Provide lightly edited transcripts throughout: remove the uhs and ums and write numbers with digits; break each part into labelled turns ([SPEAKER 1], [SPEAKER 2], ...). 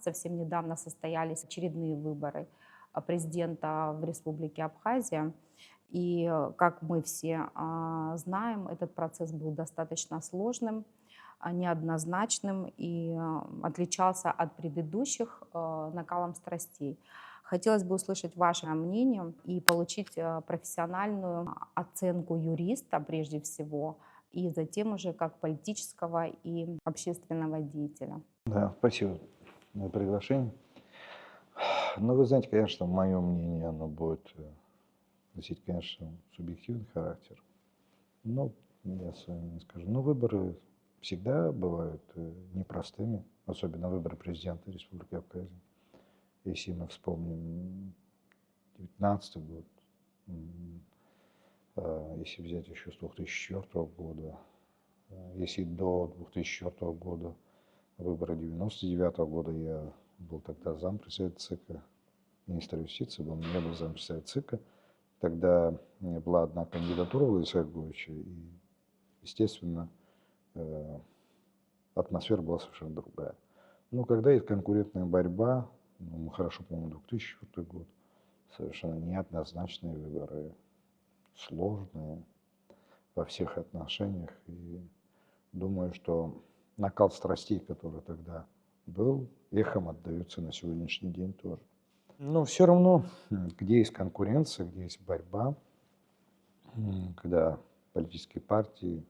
[SPEAKER 1] совсем недавно состоялись очередные выборы президента в Республике Абхазия. И, как мы все знаем, этот процесс был достаточно сложным, неоднозначным и отличался от предыдущих накалом страстей. Хотелось бы услышать ваше мнение и получить профессиональную оценку юриста прежде всего, и затем уже как политического и общественного деятеля.
[SPEAKER 2] Да, спасибо за приглашение. Ну, вы знаете, конечно, мое мнение, оно будет носить, конечно, субъективный характер. Но я с вами не скажу. Но выборы всегда бывают непростыми, особенно выборы президента Республики Абхазия. Если мы вспомним 19 год, если взять еще с 2004 года, если до 2004 года выборы 99 года, я был тогда зампредседателя ЦИКа, министр юстиции был, я был зампредседателя ЦИКа. Тогда была одна кандидатура Владислава Григорьевича, и, естественно, атмосфера была совершенно другая. Но когда есть конкурентная борьба, мы хорошо помним 2004 год, совершенно неоднозначные выборы, сложные во всех отношениях. И думаю, что накал страстей, который тогда был, эхом отдается на сегодняшний день тоже. Но все равно, где есть конкуренция, где есть борьба, когда политические партии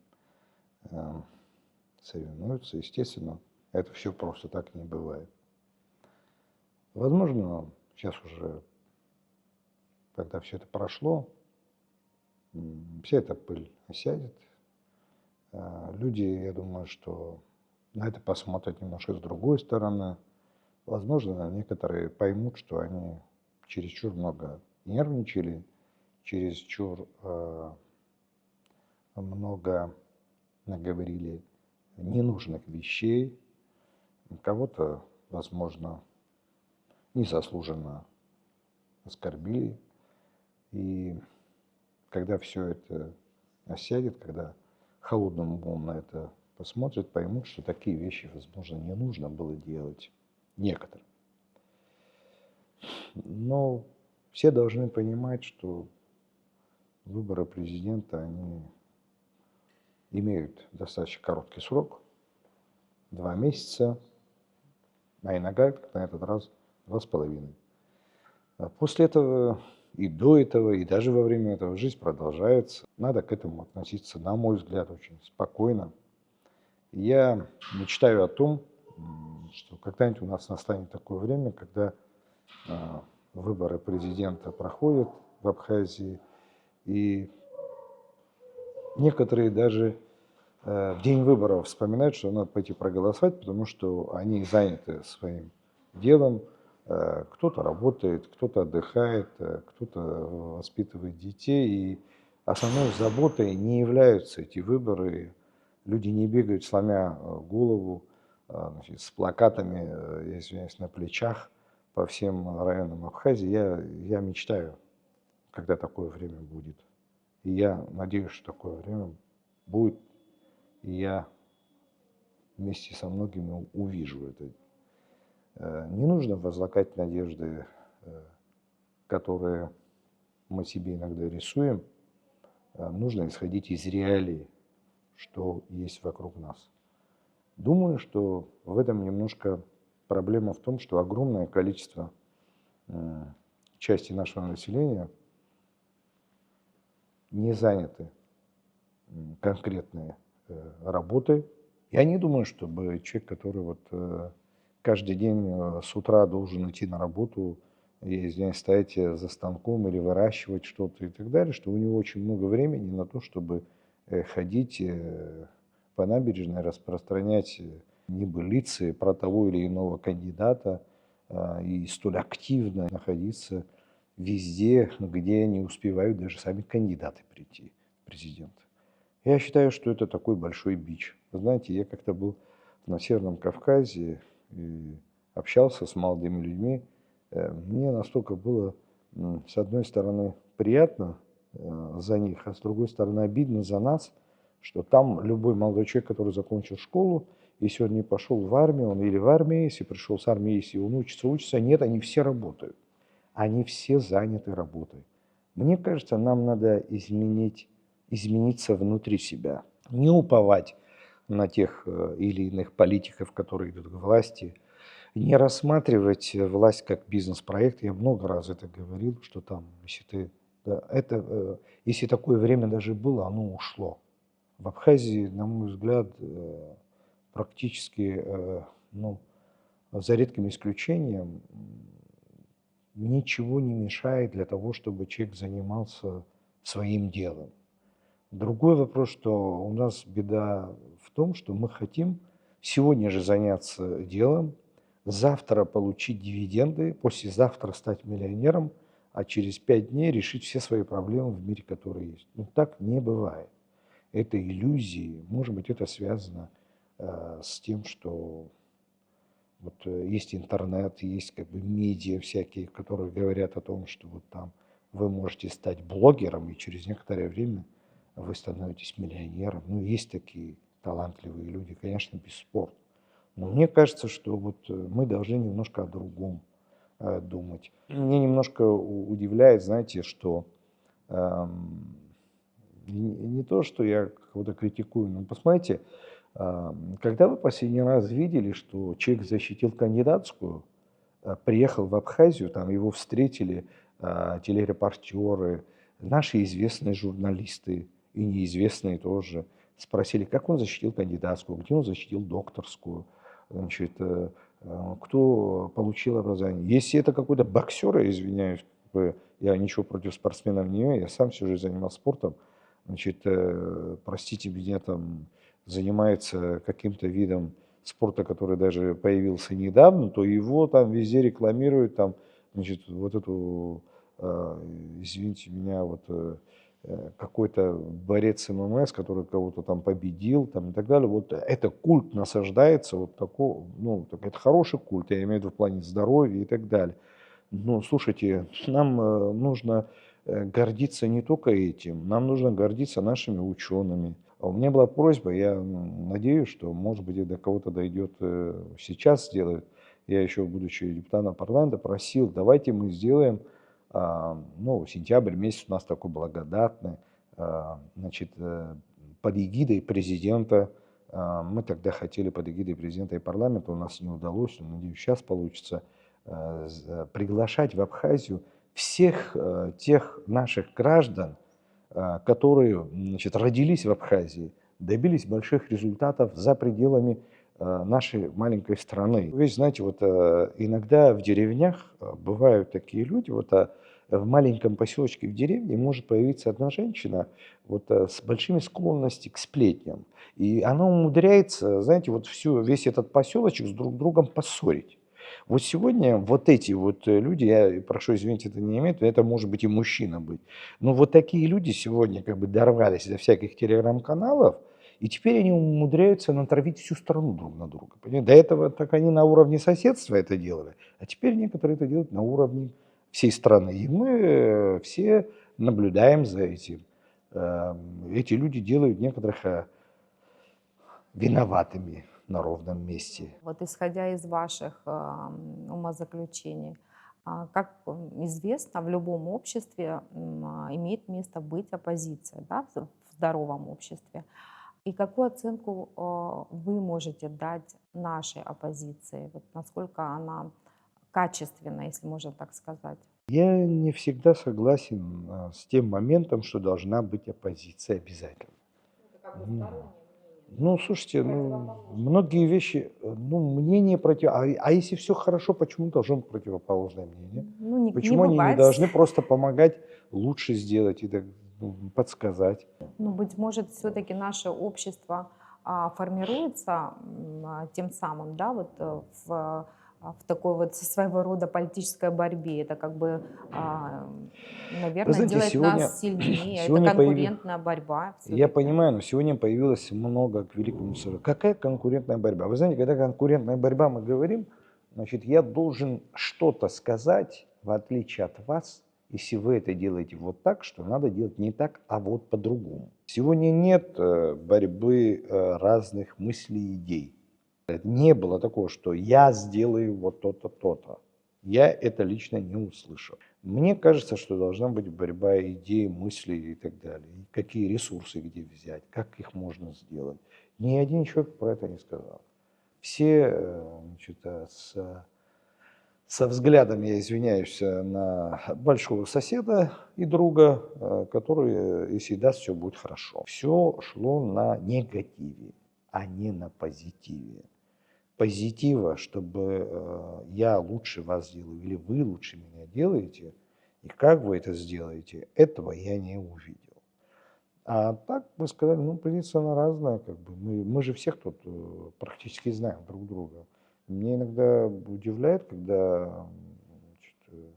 [SPEAKER 2] соревнуются, естественно, это все просто так не бывает. Возможно, сейчас уже, когда все это прошло, вся эта пыль осядет. Люди, я думаю, что на это посмотрят немножко с другой стороны. Возможно, некоторые поймут, что они чересчур много нервничали, чересчур много наговорили ненужных вещей. Кого-то, возможно, незаслуженно оскорбили. И когда все это осядет, когда холодным умом на это посмотрят, поймут, что такие вещи, возможно, не нужно было делать некоторым. Но все должны понимать, что выборы президента, они имеют достаточно короткий срок, 2 месяца, а иногда, как на этот раз, 2,5. А после этого и до этого, и даже во время этого жизнь продолжается. Надо к этому относиться, на мой взгляд, очень спокойно. Я мечтаю о том, что когда-нибудь у нас настанет такое время, когда выборы президента проходят в Абхазии, и некоторые даже в день выборов вспоминают, что надо пойти проголосовать, потому что они заняты своим делом. Кто-то работает, кто-то отдыхает, кто-то воспитывает детей. И основной заботой не являются эти выборы. Люди не бегают, сломя голову, значит, с плакатами, я извиняюсь, на плечах по всем районам Абхазии. Я мечтаю, когда такое время будет. И я надеюсь, что такое время будет. И я вместе со многими увижу это. Не нужно возлагать надежды, которые мы себе иногда рисуем. Нужно исходить из реалий, что есть вокруг нас. Думаю, что в этом немножко проблема в том, что огромное количество части нашего населения не заняты конкретной работой. Я не думаю, чтобы человек, который вот каждый день с утра должен идти на работу, я извиняюсь, стоять за станком или выращивать что-то и так далее, что у него очень много времени на то, чтобы ходить по набережной, распространять небылицы про того или иного кандидата и столь активно находиться везде, где не успевают даже сами кандидаты прийти в президенты. Я считаю, что это такой большой бич. Вы знаете, я как-то был на Северном Кавказе и общался с молодыми людьми. Мне настолько было, с одной стороны, приятно за них, а с другой стороны, обидно за нас, что там любой молодой человек, который закончил школу Если он не пошел в армию, он или в армии, если пришел с армии, если он учится, нет, они все работают. Они все заняты работой. Мне кажется, нам надо измениться внутри себя. Не уповать на тех или иных политиков, которые идут к власти, не рассматривать власть как бизнес-проект. Я много раз это говорил, что там, если ты, да, если такое время даже было, оно ушло. В Абхазии, на мой взгляд, практически, ну, за редким исключением, ничего не мешает для того, чтобы человек занимался своим делом. Другой вопрос, что у нас беда в том, что мы хотим сегодня же заняться делом, завтра получить дивиденды, послезавтра стать миллионером, а через 5 дней решить все свои проблемы в мире, которые есть. Ну, так не бывает. Это иллюзии. Может быть, это связано с тем, что вот есть интернет, есть как бы медиа всякие, которые говорят о том, что вот там вы можете стать блогером, и через некоторое время вы становитесь миллионером. Ну, есть такие талантливые люди, конечно, бесспорно. Но мне кажется, что вот мы должны немножко о другом думать. Мне немножко удивляет, знаете, что эм, не то, что я кого-то критикую, но посмотрите, когда вы последний раз видели, что человек защитил кандидатскую, приехал в Абхазию, там его встретили телерепортеры, наши известные журналисты и неизвестные тоже, спросили, как он защитил кандидатскую, где он защитил докторскую, значит, кто получил образование. Если это какой-то боксер, я извиняюсь, я ничего против спортсменов не имею, я сам всю жизнь занимался спортом, значит, простите меня, там, занимается каким-то видом спорта, который даже появился недавно, то его там везде рекламируют, там, значит, вот эту, извините меня, вот какой-то борец ММС, который кого-то там победил, там и так далее. Вот это культ насаждается, вот такой, ну, это хороший культ, я имею в виду в плане здоровья и так далее. Но слушайте, нам нужно гордиться не только этим, нам нужно гордиться нашими учеными. А у меня была просьба, я надеюсь, что, может быть, и до кого-то дойдет сейчас сделают. Я еще, будучи депутатом парламента, просил, давайте мы сделаем, ну, сентябрь месяц у нас такой благодатный, значит, под эгидой президента. Мы тогда хотели под эгидой президента и парламента, у нас не удалось, но, надеюсь, сейчас получится приглашать в Абхазию всех тех наших граждан, которые, значит, родились в Абхазии, добились больших результатов за пределами нашей маленькой страны. Вы знаете, вот иногда в деревнях бывают такие люди, вот в маленьком поселочке в деревне может появиться одна женщина вот с большими склонностями к сплетням. И она умудряется, знаете, вот весь этот поселочек с друг другом поссорить. Вот сегодня вот эти вот люди, я прошу извинить, это не имеет, это может быть и мужчина быть, но вот такие люди сегодня как бы дорвались до всяких телеграм-каналов, и теперь они умудряются натравить всю страну друг на друга. Понимаете? До этого так они на уровне соседства это делали, а теперь некоторые это делают на уровне всей страны. И мы все наблюдаем за этим. Эти люди делают некоторых виноватыми на ровном месте.
[SPEAKER 1] Вот исходя из ваших умозаключений, как известно, в любом обществе имеет место быть оппозиция, да, в здоровом обществе. И какую оценку вы можете дать нашей оппозиции? Вот насколько она качественна, если можно так сказать?
[SPEAKER 2] Я не всегда согласен с тем моментом, что должна быть оппозиция обязательно. Ну, ну, слушайте, ну, многие вещи, ну, мнение против... А если все хорошо, почему должно быть противоположное мнение?
[SPEAKER 1] Ну, не
[SPEAKER 2] Почему они не
[SPEAKER 1] бывает.
[SPEAKER 2] должны просто помогать лучше сделать и так, ну, подсказать?
[SPEAKER 1] Ну, быть может, все-таки наше общество формируется тем самым, да, вот в такой вот своего рода политической борьбе. Это как бы,
[SPEAKER 2] Вы
[SPEAKER 1] наверное,
[SPEAKER 2] знаете,
[SPEAKER 1] делает нас сильнее. Это
[SPEAKER 2] сегодня
[SPEAKER 1] конкурентная борьба
[SPEAKER 2] я
[SPEAKER 1] все-таки.
[SPEAKER 2] понимаю, но сегодня появилось много, к великому сожалению. Какая конкурентная борьба? Вы знаете, когда конкурентная борьба мы говорим, значит, я должен что-то сказать, в отличие от вас, если вы это делаете вот так, что надо делать не так, а вот по-другому. Сегодня нет борьбы разных мыслей и идей. Не было такого, что я сделаю вот то-то, то-то. Я это лично не услышал. Мне кажется, что должна быть борьба идей, мыслей и так далее. И какие ресурсы где взять, как их можно сделать. Ни один человек про это не сказал. Все значит, со взглядом, я извиняюсь, на большого соседа и друга, который, если даст, все будет хорошо. Все шло на негативе, а не на позитиве. Позитива, чтобы я лучше вас делаю или вы лучше меня делаете, и как вы это сделаете, этого я не увидел. А так мы сказали, ну, позиция она разная, как бы. Мы же всех тут практически знаем друг друга. Мне иногда удивляет, когда значит,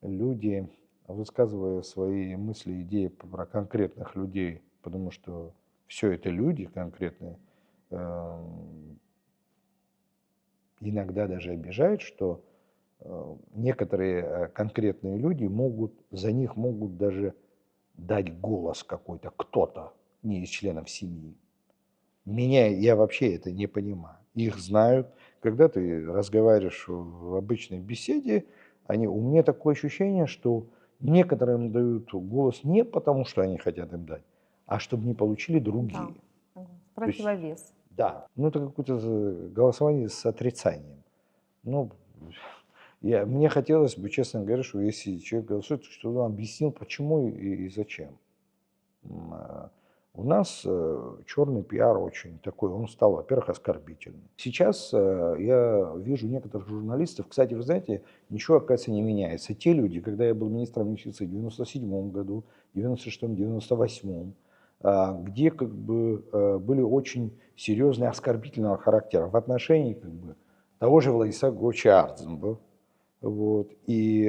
[SPEAKER 2] люди, высказывая свои мысли, идеи про конкретных людей, потому что все это люди конкретные, иногда даже обижает, что некоторые конкретные люди могут, за них могут даже дать голос какой-то кто-то, не из членов семьи. Я вообще это не понимаю. Их знают. Когда ты разговариваешь в обычной беседе, у меня такое ощущение, что некоторым дают голос не потому, что они хотят им дать, а чтобы не получили
[SPEAKER 1] Да,
[SPEAKER 2] другие. То есть,
[SPEAKER 1] противовес.
[SPEAKER 2] да, ну это какое-то голосование с отрицанием. Ну, мне хотелось бы, честно говоря, что если человек голосует, чтобы он объяснил, почему и зачем. М, а, У нас черный пиар очень такой, он стал, во-первых, оскорбительным. Сейчас я вижу некоторых журналистов, кстати, вы знаете, ничего, оказывается, не меняется. Те люди, когда я был министром юстиции в 97 году, 96-м, 98-м, где как бы были очень серьезные оскорбительного характера в отношении как бы того же Владислава Григорьевича Ардзинба. Вот. И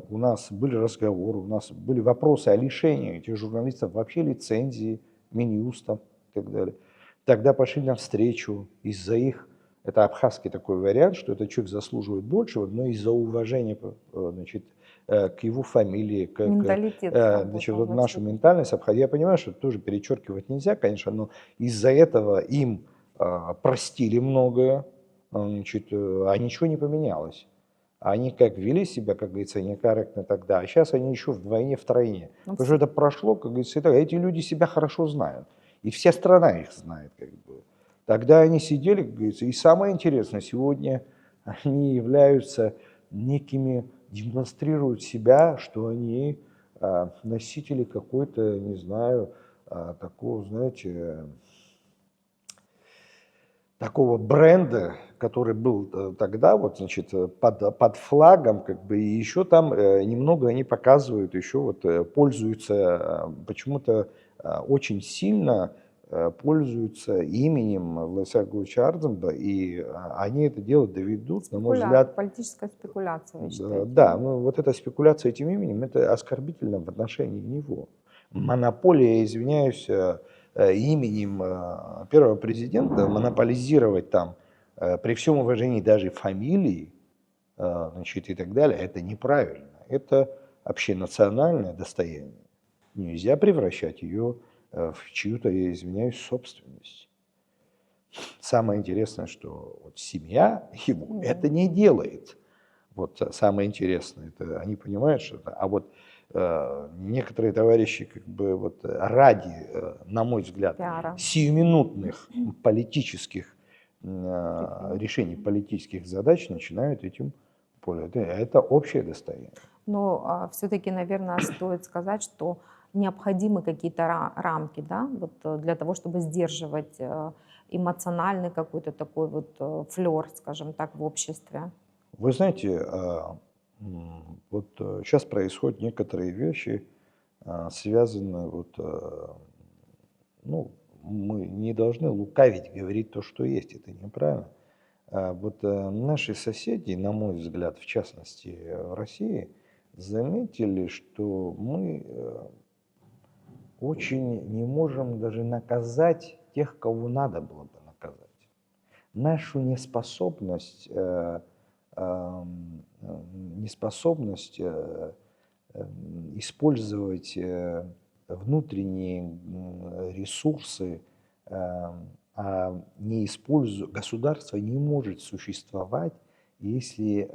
[SPEAKER 2] у нас были разговоры, у нас были вопросы о лишении этих журналистов вообще лицензии, Минюста и так далее. Тогда пошли навстречу из-за их, это абхазский такой вариант, что этот человек заслуживает большего, но из-за уважения значит, к его фамилии,
[SPEAKER 1] Менталитет
[SPEAKER 2] значит,
[SPEAKER 1] сработал,
[SPEAKER 2] вот нашу
[SPEAKER 1] значит.
[SPEAKER 2] ментальность. Я понимаю, что это тоже перечеркивать нельзя, конечно, но из-за этого им простили многое, значит, а ничего не поменялось. Они как вели себя, как говорится, некорректно тогда, а сейчас они еще вдвойне, втройне.
[SPEAKER 1] Ну,
[SPEAKER 2] Потому что это прошло, как говорится, и так. Эти люди себя хорошо знают. И вся страна их знает, как бы. Тогда они сидели, как говорится, и самое интересное, сегодня они являются некими, демонстрируют себя, что они носители какой-то, не знаю, такого, знаете, такого бренда, который был тогда, вот, значит, под флагом, как бы, и еще там немного они показывают, еще вот пользуются почему-то очень сильно пользуются именем Владислава Григорьевича Ардзинба, и они это дело доведут, на мой взгляд,
[SPEAKER 1] Политическая спекуляция, вы считаете?
[SPEAKER 2] да, ну вот эта спекуляция этим именем, это оскорбительно в отношении него. Монополия, извиняюсь, именем первого президента, монополизировать там, при всем уважении даже фамилии, значит, и так далее, это неправильно. Это общенациональное достояние. Нельзя превращать ее в чью-то, я извиняюсь, собственность. Самое интересное, что вот семья его
[SPEAKER 1] Да.
[SPEAKER 2] это не делает. Вот самое интересное, это они понимают, что это, а вот некоторые товарищи как бы вот ради, на мой взгляд,
[SPEAKER 1] Пиара.
[SPEAKER 2] сиюминутных политических
[SPEAKER 1] Прикрыть.
[SPEAKER 2] решений, политических задач начинают этим пользоваться. Это общее достояние.
[SPEAKER 1] Но все-таки, наверное, стоит сказать, что необходимы какие-то рамки, да, вот для того, чтобы сдерживать эмоциональный какой-то такой вот флер, скажем так, в обществе.
[SPEAKER 2] Вы знаете, вот сейчас происходят некоторые вещи, связанные вот, ну, мы не должны лукавить, говорить то, что есть, это неправильно. Вот наши соседи, на мой взгляд, в частности в России, заметили, что мы очень не можем даже наказать тех, кого надо было бы наказать. Нашу неспособность, неспособность использовать внутренние ресурсы, не используя, государство не может существовать, если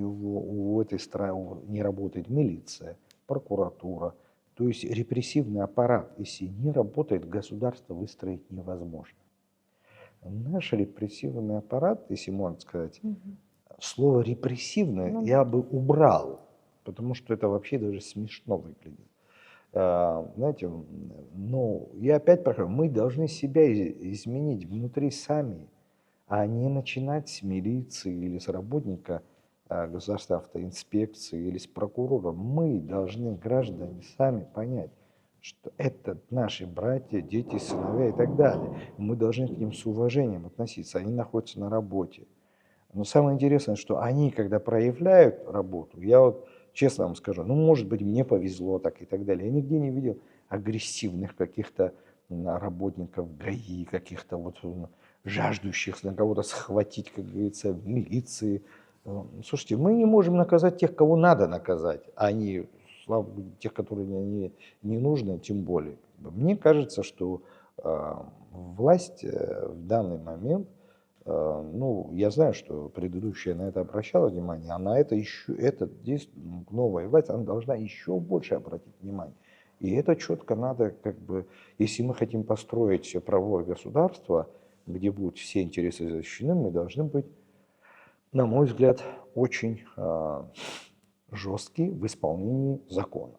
[SPEAKER 2] у этой страны не работает милиция, прокуратура. То есть репрессивный аппарат, если не работает, государство выстроить невозможно. Наш репрессивный аппарат, если можно сказать, слово репрессивное
[SPEAKER 1] Ну
[SPEAKER 2] я
[SPEAKER 1] да.
[SPEAKER 2] бы убрал, потому что это вообще даже смешно выглядит. Знаете, но я опять прохожу, мы должны себя изменить внутри сами, а не начинать с милиции или с работника государственной автоинспекции или с прокурора. Мы должны, граждане, сами понять, что это наши братья, дети, сыновья и так далее. Мы должны к ним с уважением относиться. Они находятся на работе. Но самое интересное, что они, когда проявляют работу, я вот честно вам скажу, ну, может быть, мне повезло так и так далее. Я нигде не видел агрессивных каких-то работников ГАИ, каких-то вот жаждущих на кого-то схватить, как говорится, в милиции. Слушайте, мы не можем наказать тех, кого надо наказать, а не слава богу, тех, которые не нужны, тем более. Мне кажется, что власть в данный момент, ну, я знаю, что предыдущая на это обращала внимание, а на это еще, здесь новая власть, она должна еще больше обратить внимание. И это четко надо, как бы, если мы хотим построить правовое государство, где будут все интересы защищены, мы должны быть, на мой взгляд, очень жесткие в исполнении закона.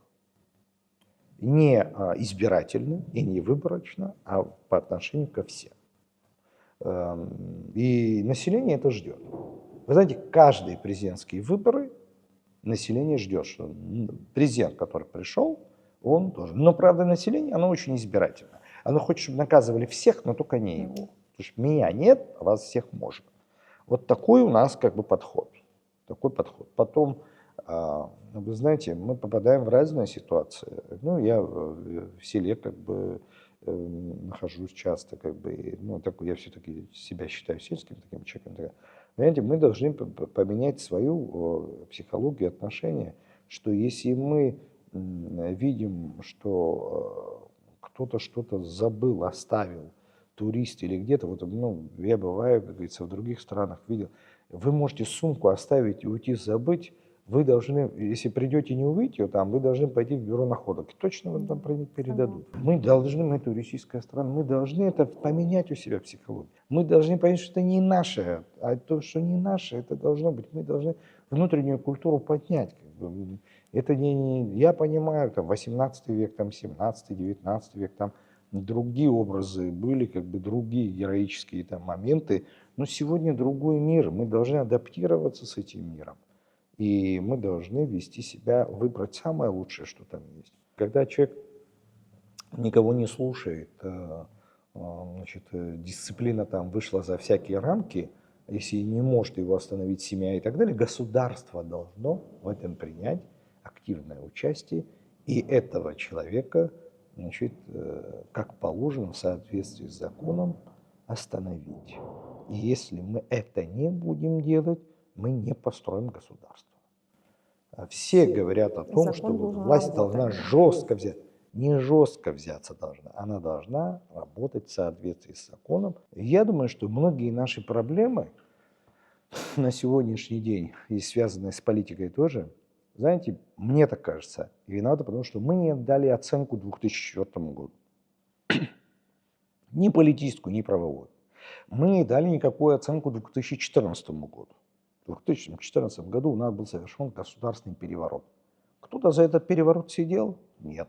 [SPEAKER 2] Не избирательно и не выборочно, а по отношению ко всем. И население это ждет. Вы знаете, каждые президентские выборы население ждет, что президент, который пришел, он должен. Но, правда, население, оно очень избирательно. Оно хочет, чтобы наказывали всех, но только не его. Потому что меня нет, а вас всех можно. Вот такой у нас как бы подход. Такой подход. Потом, вы знаете, мы попадаем в разные ситуации. Ну, я в селе как бы нахожусь часто, как бы, ну, такой, я все-таки себя считаю сельским таким человеком. Понимаете, мы должны поменять свою психологию, отношения, что если мы видим, что кто-то что-то забыл, оставил, турист или где-то, вот, ну, я бываю, как говорится, в других странах видел, вы можете сумку оставить и уйти, забыть, вы должны, если придете и не увидите ее там, вы должны пойти в бюро находок. И точно вам там передадут. Мы должны, мы туристическая страна, мы должны это поменять у себя психологию. Мы должны понять, что это не наше, а то, что не наше, это должно быть. Мы должны внутреннюю культуру поднять. Это я понимаю, там 18 век, там 17, 19 век, там другие образы были, как бы другие героические там моменты, но сегодня другой мир, мы должны адаптироваться с этим миром. И мы должны вести себя, выбрать самое лучшее, что там есть. Когда человек никого не слушает, значит, дисциплина там вышла за всякие рамки, если не может его остановить семья и так далее, государство должно в этом принять активное участие и этого человека, значит, как положено в соответствии с законом, остановить. И если мы это не будем делать, мы не построим государство. Все говорят о том, что власть должна жестко взять. Не жестко взяться должна, она должна работать в соответствии с законом. Я думаю, что многие наши проблемы на сегодняшний день, и связанные с политикой тоже, знаете, мне так кажется, виноваты, потому что мы не дали оценку 2004 году. Ни политическую, ни правовую. Мы не дали никакую оценку 2014 году. В 2014 году у нас был совершен государственный переворот. Кто-то за этот переворот сидел? Нет.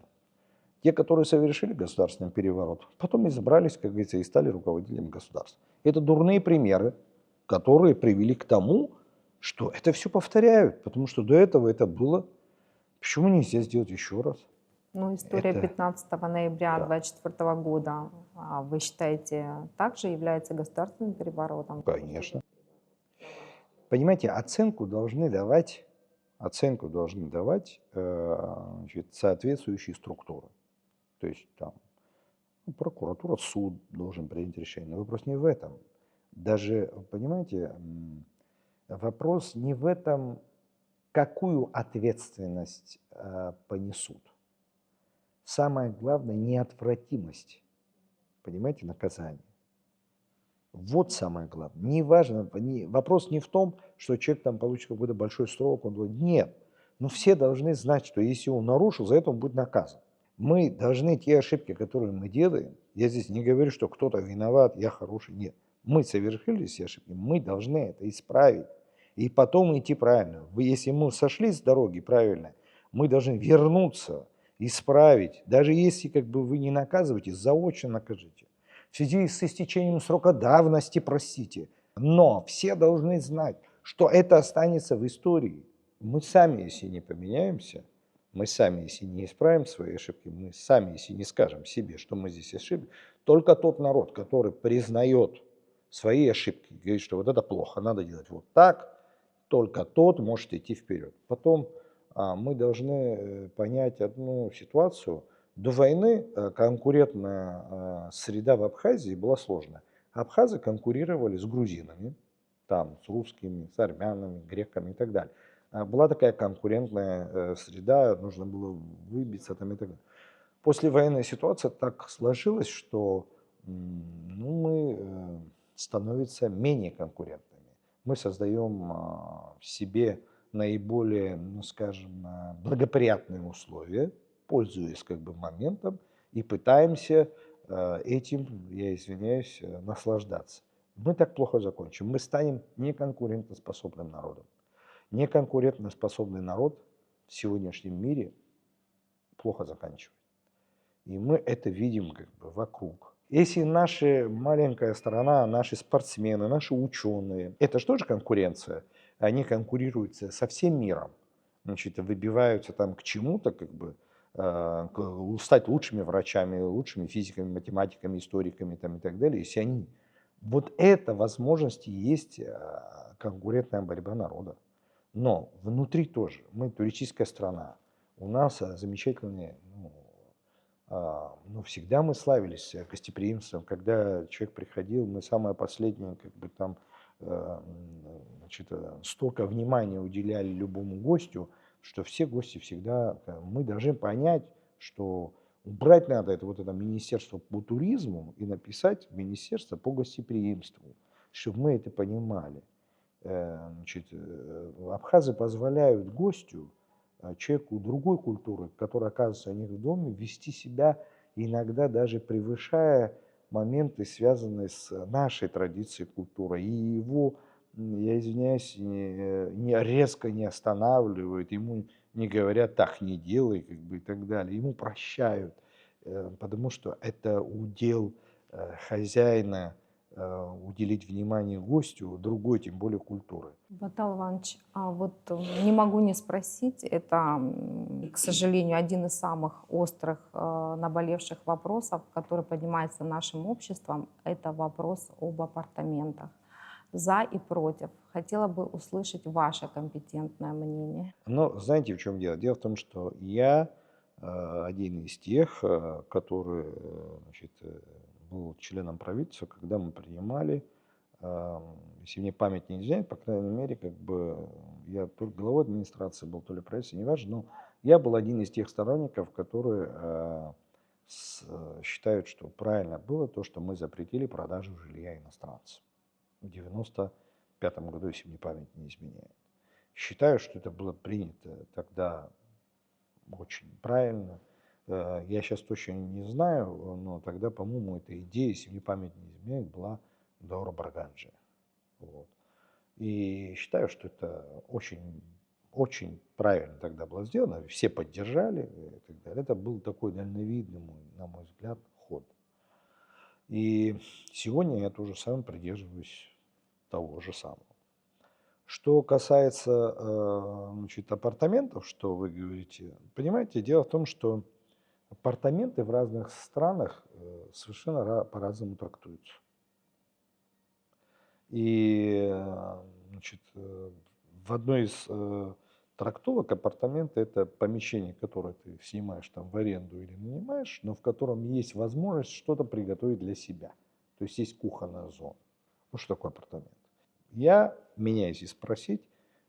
[SPEAKER 2] Те, которые совершили государственный переворот, потом избрались, как говорится, и стали руководителями государства. Это дурные примеры, которые привели к тому, что это все повторяют, потому что до этого это было. Почему нельзя сделать еще раз?
[SPEAKER 1] Ну, история
[SPEAKER 2] Это-
[SPEAKER 1] 15 ноября
[SPEAKER 2] Да.
[SPEAKER 1] 2024 года, вы считаете, также является государственным переворотом?
[SPEAKER 2] Конечно. Понимаете, оценку должны давать значит, соответствующие структуры. То есть там ну, прокуратура, суд должен принять решение. Но вопрос не в этом. Даже, понимаете, вопрос не в этом, какую ответственность понесут. Самое главное – неотвратимость, понимаете, наказания. Вот самое главное. Не важно, вопрос не в том, что человек там получит какой-то большой срок. Нет. Но все должны знать, что если он нарушил, за это он будет наказан. Мы должны те ошибки, которые мы делаем, я здесь не говорю, что кто-то виноват, я хороший, нет. Мы совершили все ошибки, мы должны это исправить. И потом идти правильно. Если мы сошли с дороги правильно, мы должны вернуться, исправить. Даже если как бы вы не наказываете, заочно накажите. В связи с истечением срока давности простите. Но все должны знать, что это останется в истории. Мы сами, если не поменяемся, мы сами, если не исправим свои ошибки, мы сами, если не скажем себе, что мы здесь ошиблись, только тот народ, который признает свои ошибки, говорит, что вот это плохо, надо делать вот так, только тот может идти вперед. Потом мы должны понять одну ситуацию. До войны конкурентная среда в Абхазии была сложная. Абхазы конкурировали с грузинами, там, с русскими, с армянами, греками и так далее. Была такая конкурентная среда, нужно было выбиться там и так далее. Послевоенная ситуация так сложилась, что ну, мы становимся менее конкурентными. Мы создаем себе наиболее, ну, скажем, благоприятные условия, пользуясь как бы моментом, и пытаемся этим, я извиняюсь, наслаждаться. Мы так плохо закончим. Мы станем неконкурентоспособным народом. Неконкурентоспособный народ в сегодняшнем мире плохо заканчивает. И мы это видим как бы вокруг. Если наша маленькая страна, наши спортсмены, наши ученые, это же тоже конкуренция, они конкурируют со всем миром, значит, выбиваются там к чему-то, как бы, стать лучшими врачами, лучшими физиками, математиками, историками там, и так далее, если они... Вот это возможности есть конкурентная борьба народа. Но внутри тоже. Мы туристическая страна. У нас замечательные, ну, всегда мы славились гостеприимством. Когда человек приходил, мы самое последнее, как бы там, значит, столько внимания уделяли любому гостю, что все гости всегда, мы должны понять, что убрать надо это вот это министерство по туризму и написать министерство по гостеприимству, чтобы мы это понимали. Значит, абхазы позволяют гостю, человеку другой культуры, который оказывается у них в доме, вести себя иногда даже превышая моменты, связанные с нашей традицией культуры. И его, я извиняюсь, не резко не останавливают, ему не говорят так не делай, как бы и так далее. Ему прощают, потому что это удел хозяина уделить внимание гостю другой, тем более культуры.
[SPEAKER 1] Батал Иванович, а вот не могу не спросить, это, к сожалению, один из самых острых, наболевших вопросов, который поднимается нашим обществом, это вопрос об апартаментах. За и против. Хотела бы услышать ваше компетентное мнение.
[SPEAKER 2] Но знаете, в чем дело? Дело в том, что я один из тех, который значит, был членом правительства, когда мы принимали, если мне память не изменяет, по крайней мере, как бы я то ли главой администрации был, то ли правительства, неважно, но я был один из тех сторонников, которые считают, что правильно было то, что мы запретили продажу жилья иностранцам в 95 году, если мне память не изменяет. Считаю, что это было принято тогда очень правильно. Я сейчас точно не знаю, но тогда, по-моему, эта идея, если мне память не изменяет, была Даура Барганджи. Вот. И считаю, что это очень, очень правильно тогда было сделано. Все поддержали и так далее. Это был такой дальновидный, на мой взгляд, ход. И сегодня я тоже сам придерживаюсь того же самого. Что касается, значит, апартаментов, что вы говорите, понимаете, дело в том, что апартаменты в разных странах совершенно по-разному трактуются. И, значит, в одной из трактовок апартаменты – это помещение, которое ты снимаешь там в аренду или нанимаешь, но в котором есть возможность что-то приготовить для себя. То есть есть кухонная зона. Ну, что такое апартамент? Меня если спросить,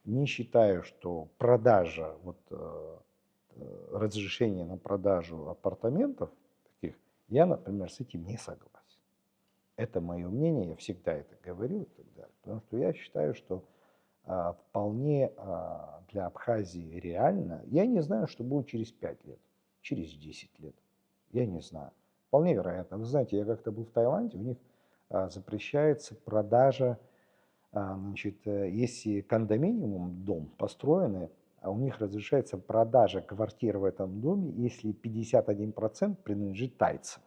[SPEAKER 2] не считаю, что продажа, вот, разрешение на продажу апартаментов таких, я, например, с этим не согласен. Это мое мнение, я всегда это говорил и так далее. Потому что я считаю, что вполне для Абхазии реально, я не знаю, что будет через 5 лет, через 10 лет, я не знаю. Вполне вероятно. Вы знаете, я как-то был в Таиланде, у них запрещается продажа, значит, если кондоминиум, дом построенный, а у них разрешается продажа квартир в этом доме, если 51% принадлежит тайцам.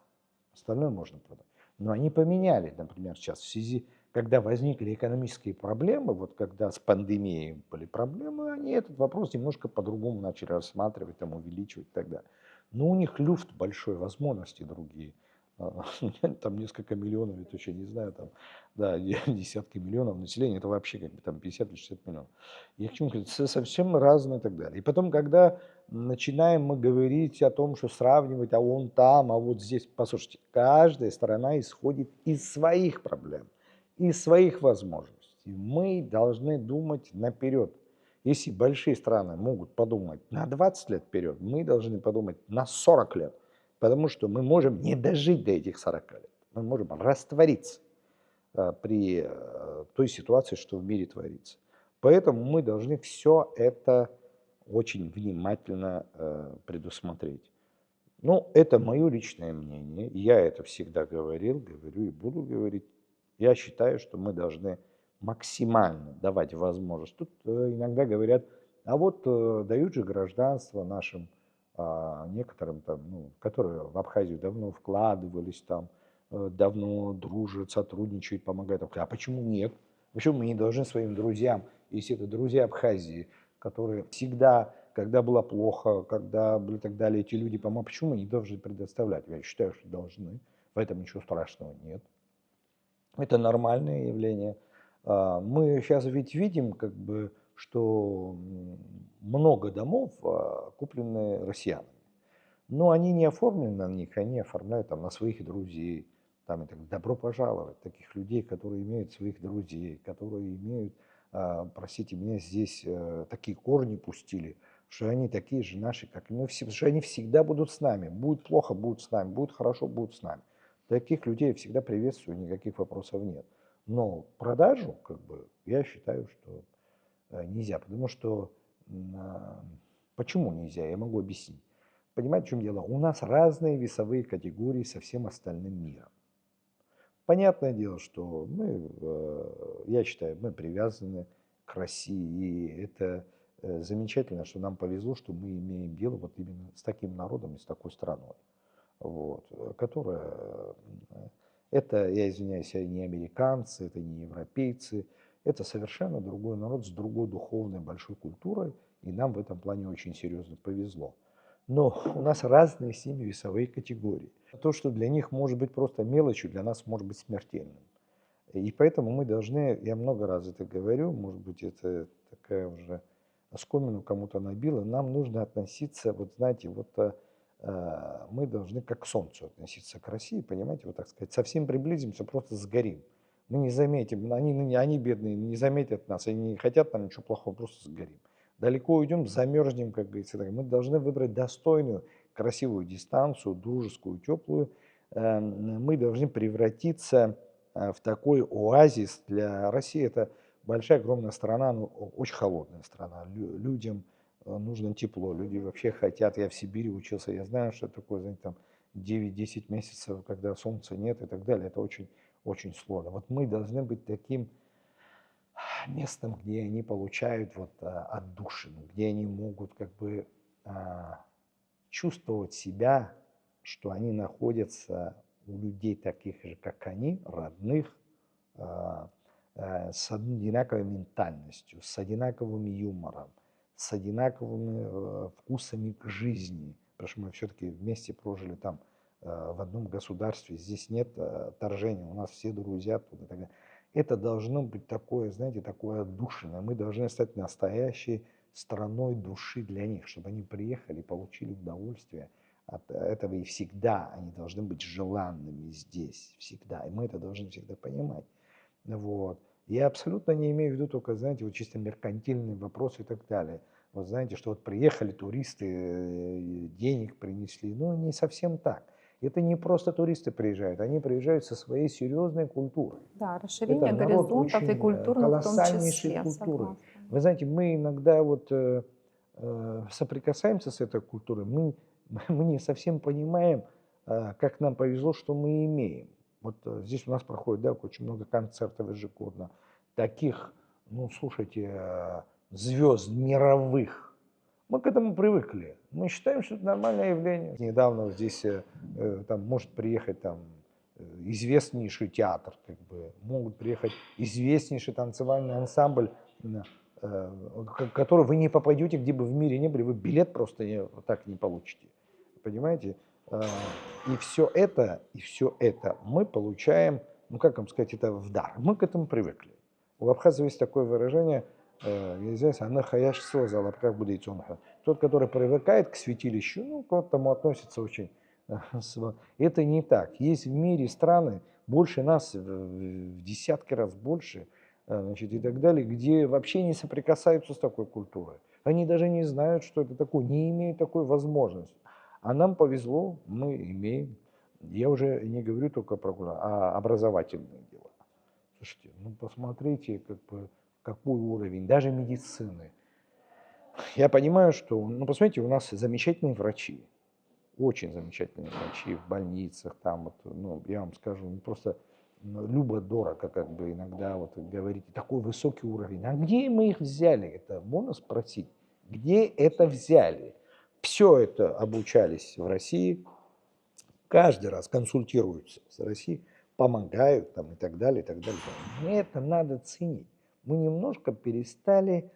[SPEAKER 2] Остальное можно продать. Но они поменяли, например, сейчас в связи, когда возникли экономические проблемы, вот когда с пандемией были проблемы, они этот вопрос немножко по-другому начали рассматривать, там, увеличивать и так далее. Но у них люфт большой, возможности другие. Там несколько миллионов, я точно не знаю, там, да, десятки миллионов населения, это вообще как бы там 50 или 60 миллионов. Я к чему говорю, совсем разные и так далее. И потом, когда начинаем мы говорить о том, что сравнивать, а он там, а вот здесь. Послушайте, каждая сторона исходит из своих проблем, из своих возможностей. Мы должны думать наперед. Если большие страны могут подумать на 20 лет вперед, мы должны подумать на 40 лет, потому что мы можем не дожить до этих 40 лет. Мы можем раствориться при той ситуации, что в мире творится. Поэтому мы должны все это очень внимательно предусмотреть. Ну, это мое личное мнение. Я это всегда говорил, говорю и буду говорить. Я считаю, что мы должны максимально давать возможность. Тут иногда говорят, а вот дают же гражданство нашим некоторым там, ну, которые в Абхазию давно вкладывались, там, давно дружат, сотрудничают, помогают. А почему нет? Почему мы не должны своим друзьям, если это друзья Абхазии, которые всегда, когда было плохо, когда были и так далее, эти люди помогают, почему мы не должны предоставлять? Я считаю, что должны. В этом ничего страшного нет. Это нормальное явление. Мы сейчас ведь видим, как бы, что много домов куплены россиянами. Но они не оформлены на них, они оформляют там на своих друзей. Там, и так, добро пожаловать. Таких людей, которые имеют своих друзей, которые имеют, простите меня, здесь такие корни пустили, что они такие же наши, как и мы все, потому что они всегда будут с нами. Будет плохо, будут с нами, будет хорошо, будут с нами. Таких людей я всегда приветствую, никаких вопросов нет. Но продажу, как бы, я считаю, что нельзя, потому что почему нельзя, я могу объяснить. Понимаете, в чем дело? У нас разные весовые категории со всем остальным миром. Понятное дело, что мы, я считаю, мы привязаны к России, и это замечательно, что нам повезло, что мы имеем дело вот именно с таким народом и с такой страной, вот, которая, это, я извиняюсь, не американцы, это не европейцы, это совершенно другой народ с другой духовной большой культурой, и нам в этом плане очень серьезно повезло. Но у нас разные с ними весовые категории. То, что для них может быть просто мелочью, для нас может быть смертельным. И поэтому мы должны, я много раз это говорю, может быть, это такая уже оскомину кому-то набила, нам нужно относиться, вот знаете, вот мы должны как к Солнцу относиться к России, понимаете, вот так сказать, совсем приблизимся, просто сгорим. Мы не заметим, они бедные, не заметят нас, они не хотят нам ничего плохого, просто сгорим. Далеко уйдем, замерзнем, как говорится. Мы должны выбрать достойную, красивую дистанцию, дружескую, теплую. Мы должны превратиться в такой оазис для России. Это большая, огромная страна, но очень холодная страна. Людям нужно тепло, люди вообще хотят. Я в Сибири учился, я знаю, что такое, знаете, там 9-10 месяцев, когда солнца нет и так далее. Это очень, очень сложно. Вот мы должны быть таким местом, где они получают вот отдушину, где они могут как бы чувствовать себя, что они находятся у людей таких же, как они, родных, с одинаковой ментальностью, с одинаковым юмором, с одинаковыми вкусами к жизни, потому что мы все-таки вместе прожили там в одном государстве, здесь нет отторжения, у нас все друзья тут и так далее. Это должно быть такое, знаете, такое отдушина. Мы должны стать настоящей страной души для них, чтобы они приехали и получили удовольствие от этого, и всегда они должны быть желанными здесь, всегда. И мы это должны всегда понимать. Вот. Я абсолютно не имею в виду только, знаете, вот чисто меркантильные вопросы и так далее. Вот знаете, что вот приехали туристы, денег принесли. Ну, не совсем так. Это не просто туристы приезжают, они приезжают со своей серьезной культурой.
[SPEAKER 1] Да,
[SPEAKER 2] Это
[SPEAKER 1] расширение
[SPEAKER 2] народ
[SPEAKER 1] горизонтов и
[SPEAKER 2] очень
[SPEAKER 1] культурных в том
[SPEAKER 2] колоссальнейшей
[SPEAKER 1] числе,
[SPEAKER 2] культуры.
[SPEAKER 1] согласна.
[SPEAKER 2] Вы знаете, мы иногда вот соприкасаемся с этой культурой, мы не совсем понимаем, как нам повезло, что мы имеем. Вот здесь у нас проходит, да, очень много концертов ежегодно, таких, ну, слушайте, звезд мировых. Мы к этому привыкли. Мы считаем, что это нормальное явление. Недавно вот здесь там может приехать там известнейший театр, как бы, могут приехать известнейший танцевальный ансамбль, который вы не попадете, где бы в мире не были, вы билет просто вот так не получите. Понимаете? И все это мы получаем, ну как вам сказать, это в дар. Мы к этому привыкли. У абхазов есть такое выражение, «Она хаяш созала, как будет цонха». Тот, который привыкает к святилищу, ну, к этому относится очень... Это не так. Есть в мире страны, больше нас, в десятки раз больше, значит, и так далее, где вообще не соприкасаются с такой культурой. Они даже не знают, что это такое, не имеют такой возможности. А нам повезло, мы имеем. Я уже не говорю только про образовательные дела. Слушайте, ну посмотрите, как бы, какой уровень, даже медицины. Я понимаю, что, ну посмотрите, у нас замечательные врачи, очень замечательные врачи в больницах, там вот, ну, я вам скажу, ну, просто любо-дорого, как бы иногда вот говорите, такой высокий уровень. А где мы их взяли? Это можно спросить? Где это взяли? Все это обучались в России, каждый раз консультируются с Россией, помогают там и так далее, и так далее. Но это надо ценить. Мы немножко перестали,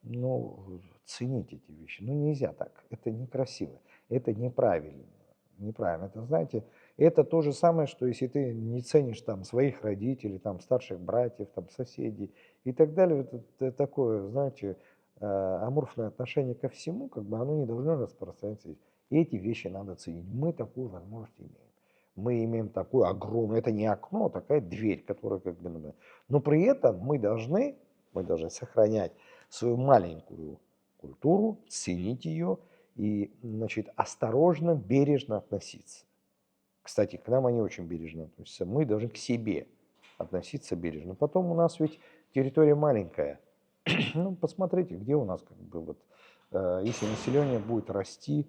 [SPEAKER 2] ну, ценить эти вещи. Ну, нельзя так. Это некрасиво. Это неправильно. Неправильно. Это, знаете, это то же самое, что если ты не ценишь там своих родителей, там старших братьев, там соседей и так далее, вот это такое, знаете, аморфное отношение ко всему, как бы оно не должно распространяться. И эти вещи надо ценить. Мы такую возможность имеем. Мы имеем такую огромную, это не окно, а такая дверь, которая как бы надо. Но при этом мы должны сохранять свою маленькую культуру, ценить ее и, значит, осторожно, бережно относиться. Кстати, к нам они очень бережно относятся. Мы должны к себе относиться бережно. Потом у нас ведь территория маленькая. Ну, посмотрите, где у нас как бы вот, если население будет расти,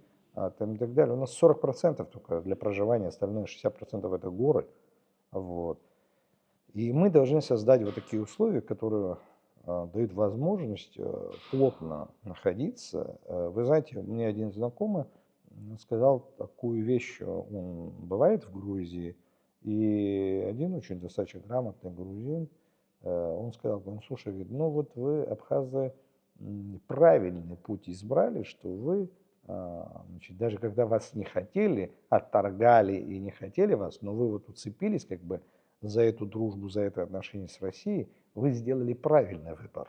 [SPEAKER 2] там и так далее. У нас 40% только для проживания, остальное 60% это горы. Вот. И мы должны создать вот такие условия, которые дают возможность плотно находиться. Вы знаете, мне один знакомый сказал такую вещь, он бывает в Грузии, и один очень достаточно грамотный грузин, он сказал, он, слушай, говорит, ну вот вы, абхазы, правильный путь избрали, что вы, значит, даже когда вас не хотели, отторгали и не хотели вас, но вы вот уцепились как бы за эту дружбу, за это отношение с Россией, вы сделали правильный выбор.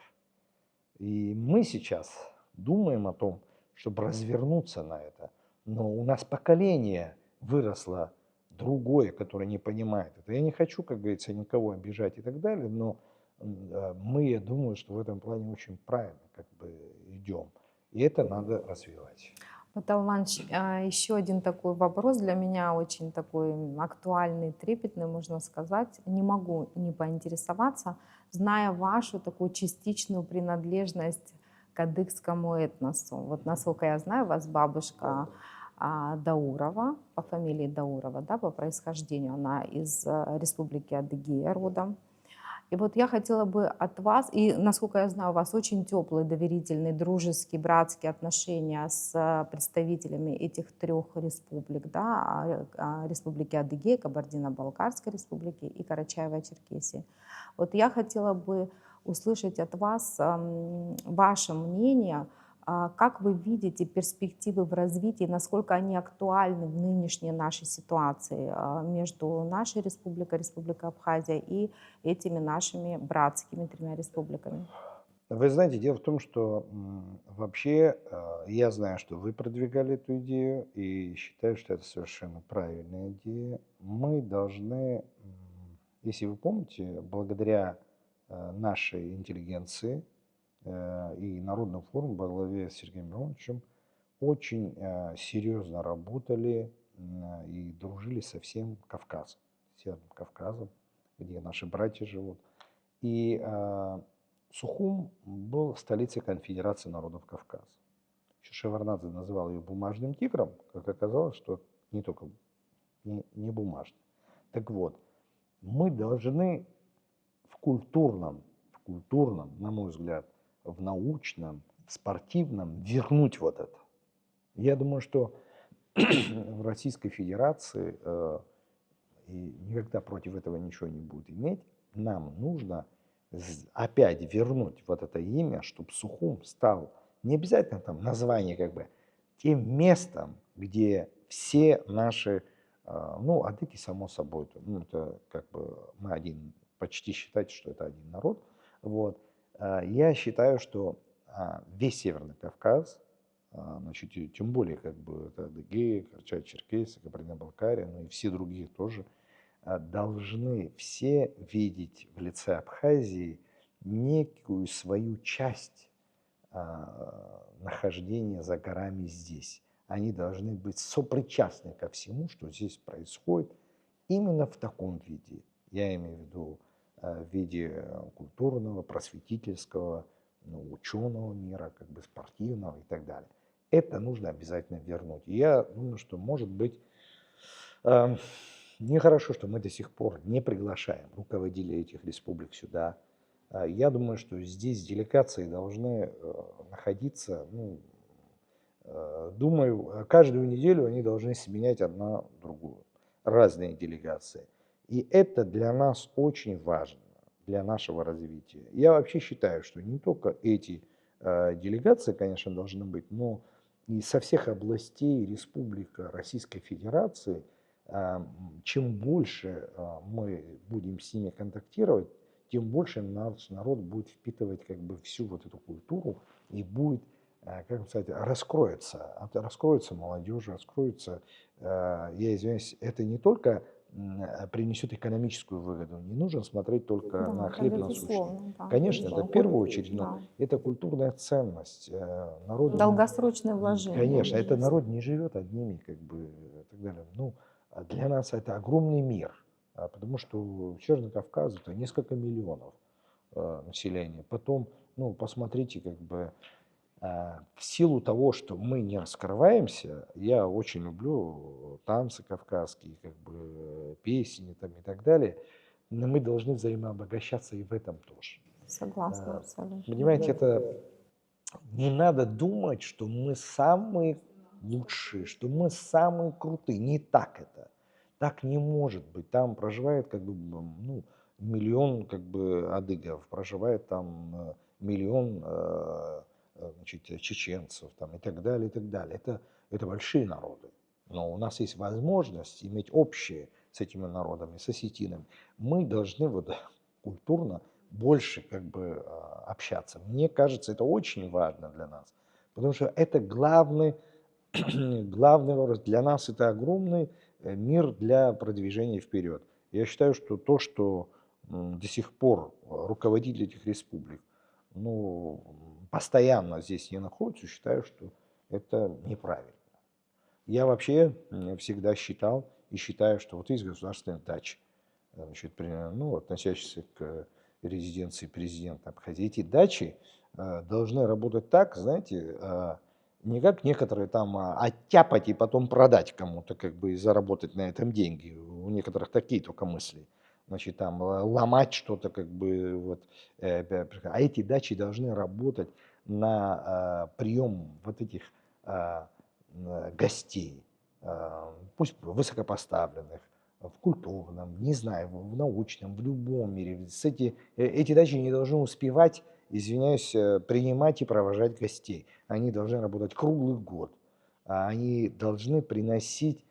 [SPEAKER 2] И мы сейчас думаем о том, чтобы развернуться на это. Но у нас поколение выросло другое, которое не понимает это. Я не хочу, как говорится, никого обижать и так далее, но мы, я думаю, что в этом плане очень правильно как бы идем. И это надо развивать.
[SPEAKER 1] Павел Иванович, еще один такой вопрос для меня очень такой актуальный, трепетный, можно сказать. Не могу не поинтересоваться, зная вашу такую частичную принадлежность к адыгскому этносу. Вот насколько я знаю, у вас бабушка Даурова, по фамилии Даурова, да, по происхождению, она из республики Адыгея родом. И вот я хотела бы от вас, и насколько я знаю, у вас очень теплые, доверительные, дружеские, братские отношения с представителями этих трех республик, да, Республики Адыгея, Кабардино-Балкарской республики и Карачаево-Черкесии. Вот я хотела бы услышать от вас ваше мнение, как вы видите перспективы в развитии, насколько они актуальны в нынешней нашей ситуации между нашей республикой, Республикой Абхазия и этими нашими братскими тремя республиками?
[SPEAKER 2] Вы знаете, дело в том, что вообще я знаю, что вы продвигали эту идею и считаю, что это совершенно правильная идея. Мы должны, если вы помните, благодаря нашей интеллигенции и Народному форуму во главе с Сергеем Мироновичем очень серьезно работали и дружили со всем Кавказом, Северным Кавказом, где наши братья живут. И Сухум был столицей Конфедерации народов Кавказа. Еще Шеварнадзе называл ее бумажным тигром, как оказалось, что не только не бумажный. Так вот, мы должны в культурном, на мой взгляд, в научном, в спортивном вернуть вот это. Я думаю, что в Российской Федерации и никогда против этого ничего не будет иметь. Нам нужно опять вернуть вот это имя, чтобы Сухум стал не обязательно там название как бы тем местом, где все наши, ну, адыги, само собой, ну, это как бы мы один, почти считать, что это один народ. Вот. Я считаю, что весь Северный Кавказ, значит, и тем более как бы это Адыгея, Карачаево-Черкесия, Кабардино-Балкария, ну и все другие тоже, должны все видеть в лице Абхазии некую свою часть нахождения за горами здесь. Они должны быть сопричастны ко всему, что здесь происходит, именно в таком виде. Я имею в виду в виде культурного, просветительского, ну, ученого мира, как бы спортивного и так далее. Это нужно обязательно вернуть. И я думаю, что, может быть, нехорошо, что мы до сих пор не приглашаем руководителей этих республик сюда. Я думаю, что здесь делегации должны находиться, ну, думаю, каждую неделю они должны сменять одна другую, разные делегации. И это для нас очень важно, для нашего развития. Я вообще считаю, что не только эти делегации, конечно, должны быть, но и со всех областей республик Российской Федерации, чем больше мы будем с ними контактировать, тем больше наш народ будет впитывать как бы всю вот эту культуру и будет, как сказать, раскроется молодежь, раскроется, я извиняюсь, это не только принесет экономическую выгоду. Не нужно смотреть только
[SPEAKER 1] Да,
[SPEAKER 2] на
[SPEAKER 1] это
[SPEAKER 2] хлеб насущный.
[SPEAKER 1] безусловно, да.
[SPEAKER 2] Конечно, это в первую очередь, но
[SPEAKER 1] Да.
[SPEAKER 2] это культурная ценность. Народу,
[SPEAKER 1] Долгосрочное вложение.
[SPEAKER 2] конечно, это народ не живет одними, как бы, и так далее. Ну, для нас это огромный мир, потому что Северный Кавказ это несколько миллионов населения. Потом, ну, посмотрите, как бы, в силу того, что мы не раскрываемся, я очень люблю танцы кавказские, как бы песни там и так далее, но мы должны взаимообогащаться и в этом тоже.
[SPEAKER 1] Согласна абсолютно.
[SPEAKER 2] Понимаете, это не надо думать, что мы самые лучшие, что мы самые крутые. Не так это. Так не может быть. Там проживает как бы, ну, миллион как бы адыгов, проживает там миллион значит, чеченцев там, и так далее, и так далее. Это большие народы. Но у нас есть возможность иметь общее с этими народами, с осетинами. Мы должны вот культурно больше как бы общаться. Мне кажется, это очень важно для нас, потому что это главный вопрос. Для нас это огромный мир для продвижения вперед. Я считаю, что то, что до сих пор руководители этих республик, ну, постоянно здесь не находятся, считаю, что это неправильно. Я вообще всегда считал и считаю, что вот есть государственные дачи, значит, ну, относящиеся к резиденции президента Абхазии. Эти дачи должны работать так, знаете, не как некоторые там оттяпать и потом продать кому-то, как бы, и заработать на этом деньги. У некоторых такие только мысли. Значит, там ломать что-то, как бы, вот. А эти дачи должны работать на прием вот этих гостей, пусть высокопоставленных, в культурном, не знаю, в научном, в любом мире. Эти дачи не должны успевать, извиняюсь, принимать и провожать гостей. Они должны работать круглый год. Они должны приносить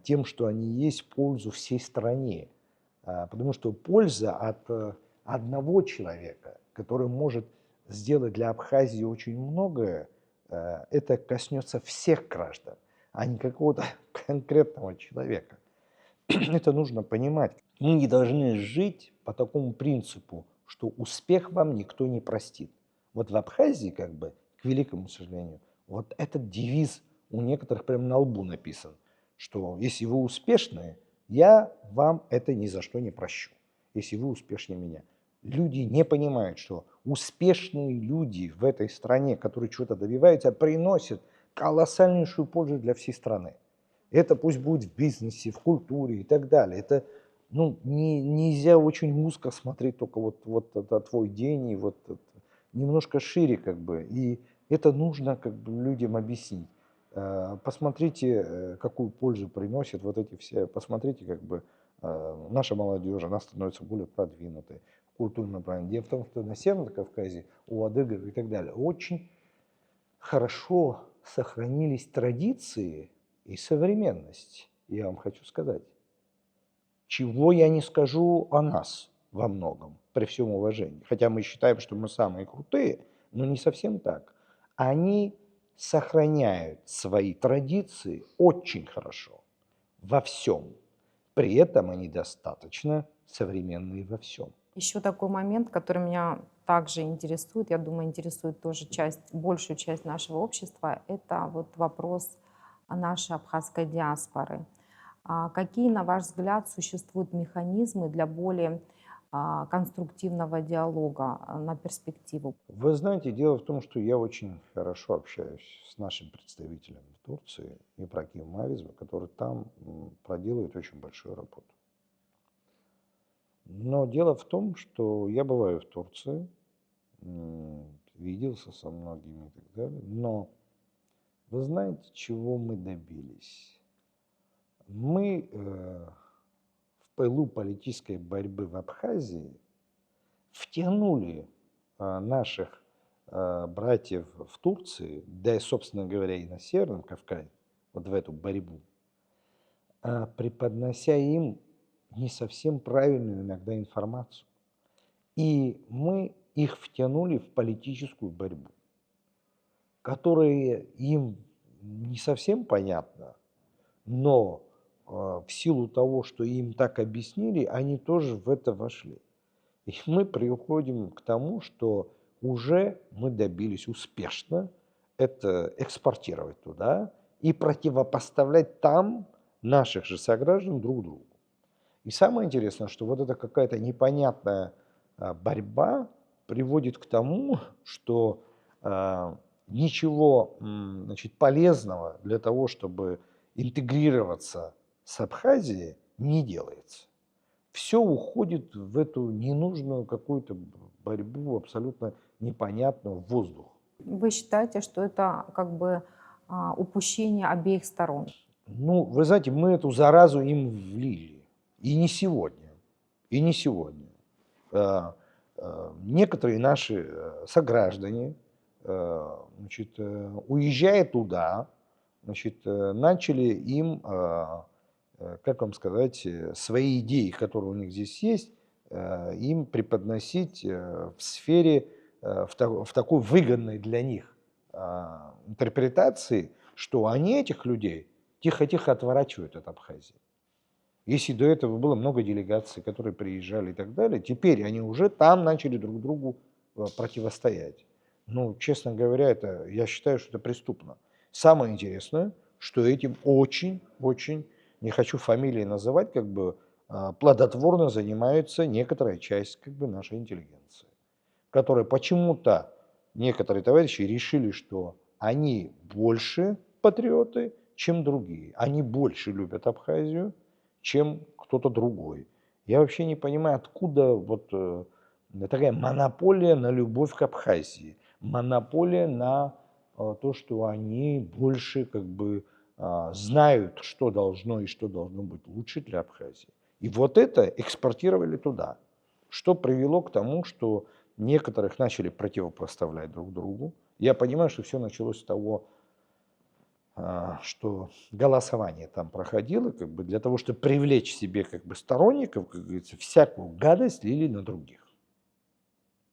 [SPEAKER 2] тем, что они есть, пользу всей стране. Потому что польза от одного человека, который может сделать для Абхазии очень многое, это коснется всех граждан, а не какого-то конкретного человека. Это нужно понимать. Мы не должны жить по такому принципу, что успех вам никто не простит. Вот в Абхазии, как бы, к великому сожалению, вот этот девиз у некоторых прямо на лбу написан, что если вы успешны, я вам это ни за что не прощу, если вы успешнее меня. Люди не понимают, что успешные люди в этой стране, которые чего-то добиваются, приносят колоссальнейшую пользу для всей страны. Это пусть будет в бизнесе, в культуре и так далее. Это нельзя очень узко смотреть только вот это твой день и вот это. Немножко шире как бы. И это нужно как бы людям объяснить. Посмотрите, какую пользу приносят вот эти все, посмотрите, как бы наша молодежь, она становится более продвинутой в культурном плане. Дело в том, что на Северном Кавказе, у адыгов и так далее, очень хорошо сохранились традиции и современность, я вам хочу сказать. Чего я не скажу о нас во многом, при всем уважении. Хотя мы считаем, что мы самые крутые, но не совсем так. Они сохраняют свои традиции очень хорошо во всем. При этом они достаточно современные во всем.
[SPEAKER 1] Еще такой момент, который меня также интересует, я думаю, интересует тоже большую часть нашего общества, это вот вопрос нашей абхазской диаспоры. Какие, на ваш взгляд, существуют механизмы для более конструктивного диалога на перспективу?
[SPEAKER 2] Вы знаете, дело в том, что я очень хорошо общаюсь с нашим представителем в Турции, Ибрагимом Мавизовым, который там проделывает очень большую работу. Но дело в том, что я бываю в Турции, виделся со многими и так далее, но вы знаете, чего мы добились? Мы в пылу политической борьбы в Абхазии втянули наших братьев в Турции, да и, собственно говоря, и на Северном Кавказе, вот в эту борьбу, преподнося им не совсем правильную иногда информацию. И мы их втянули в политическую борьбу, которая им не совсем понятна, но в силу того, что им так объяснили, они тоже в это вошли. И мы приходим к тому, что уже мы добились успешно это экспортировать туда и противопоставлять там наших же сограждан друг другу. И самое интересное, что вот эта какая-то непонятная борьба приводит к тому, что ничего значит, полезного для того, чтобы интегрироваться с Абхазией, не делается. Все уходит в эту ненужную какую-то борьбу, абсолютно непонятную, в воздух.
[SPEAKER 1] Вы считаете, что это как бы упущение обеих сторон?
[SPEAKER 2] Ну, вы знаете, мы эту заразу им влили. И не сегодня. И не сегодня. Некоторые наши сограждане, значит, уезжая туда, значит, начали им, как вам сказать, свои идеи, которые у них здесь есть, им преподносить в сфере, в такой выгодной для них интерпретации, что они этих людей тихо-тихо отворачивают от Абхазии. Если до этого было много делегаций, которые приезжали и так далее, теперь они уже там начали друг другу противостоять. Ну, честно говоря, я считаю, что это преступно. Самое интересное, что этим очень, не хочу фамилии называть, как бы плодотворно занимается некоторая часть как бы нашей интеллигенции, которая почему-то некоторые товарищи решили, что они больше патриоты, чем другие. Они больше любят Абхазию, чем кто-то другой. Я вообще не понимаю, откуда вот такая монополия на любовь к Абхазии, монополия на то, что они больше как бы знают, что должно и что должно быть лучше для Абхазии. И вот это экспортировали туда, что привело к тому, что некоторых начали противопоставлять друг другу. Я понимаю, что все началось с того, что голосование там проходило, как бы для того, чтобы привлечь себе как бы сторонников, как говорится, всякую гадость лили на других.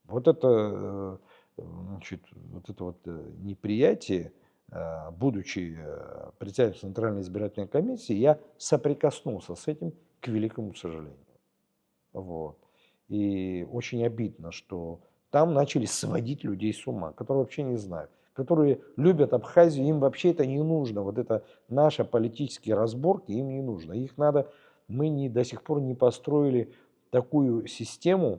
[SPEAKER 2] Вот это, значит, вот это вот неприятие, будучи председателем Центральной избирательной комиссии, я соприкоснулся с этим, к великому сожалению. Вот. И очень обидно, что там начали сводить людей с ума, которые вообще не знают, которые любят Абхазию, им вообще это не нужно. Вот это наши политические разборки им не нужно. Их надо, до сих пор не построили такую систему,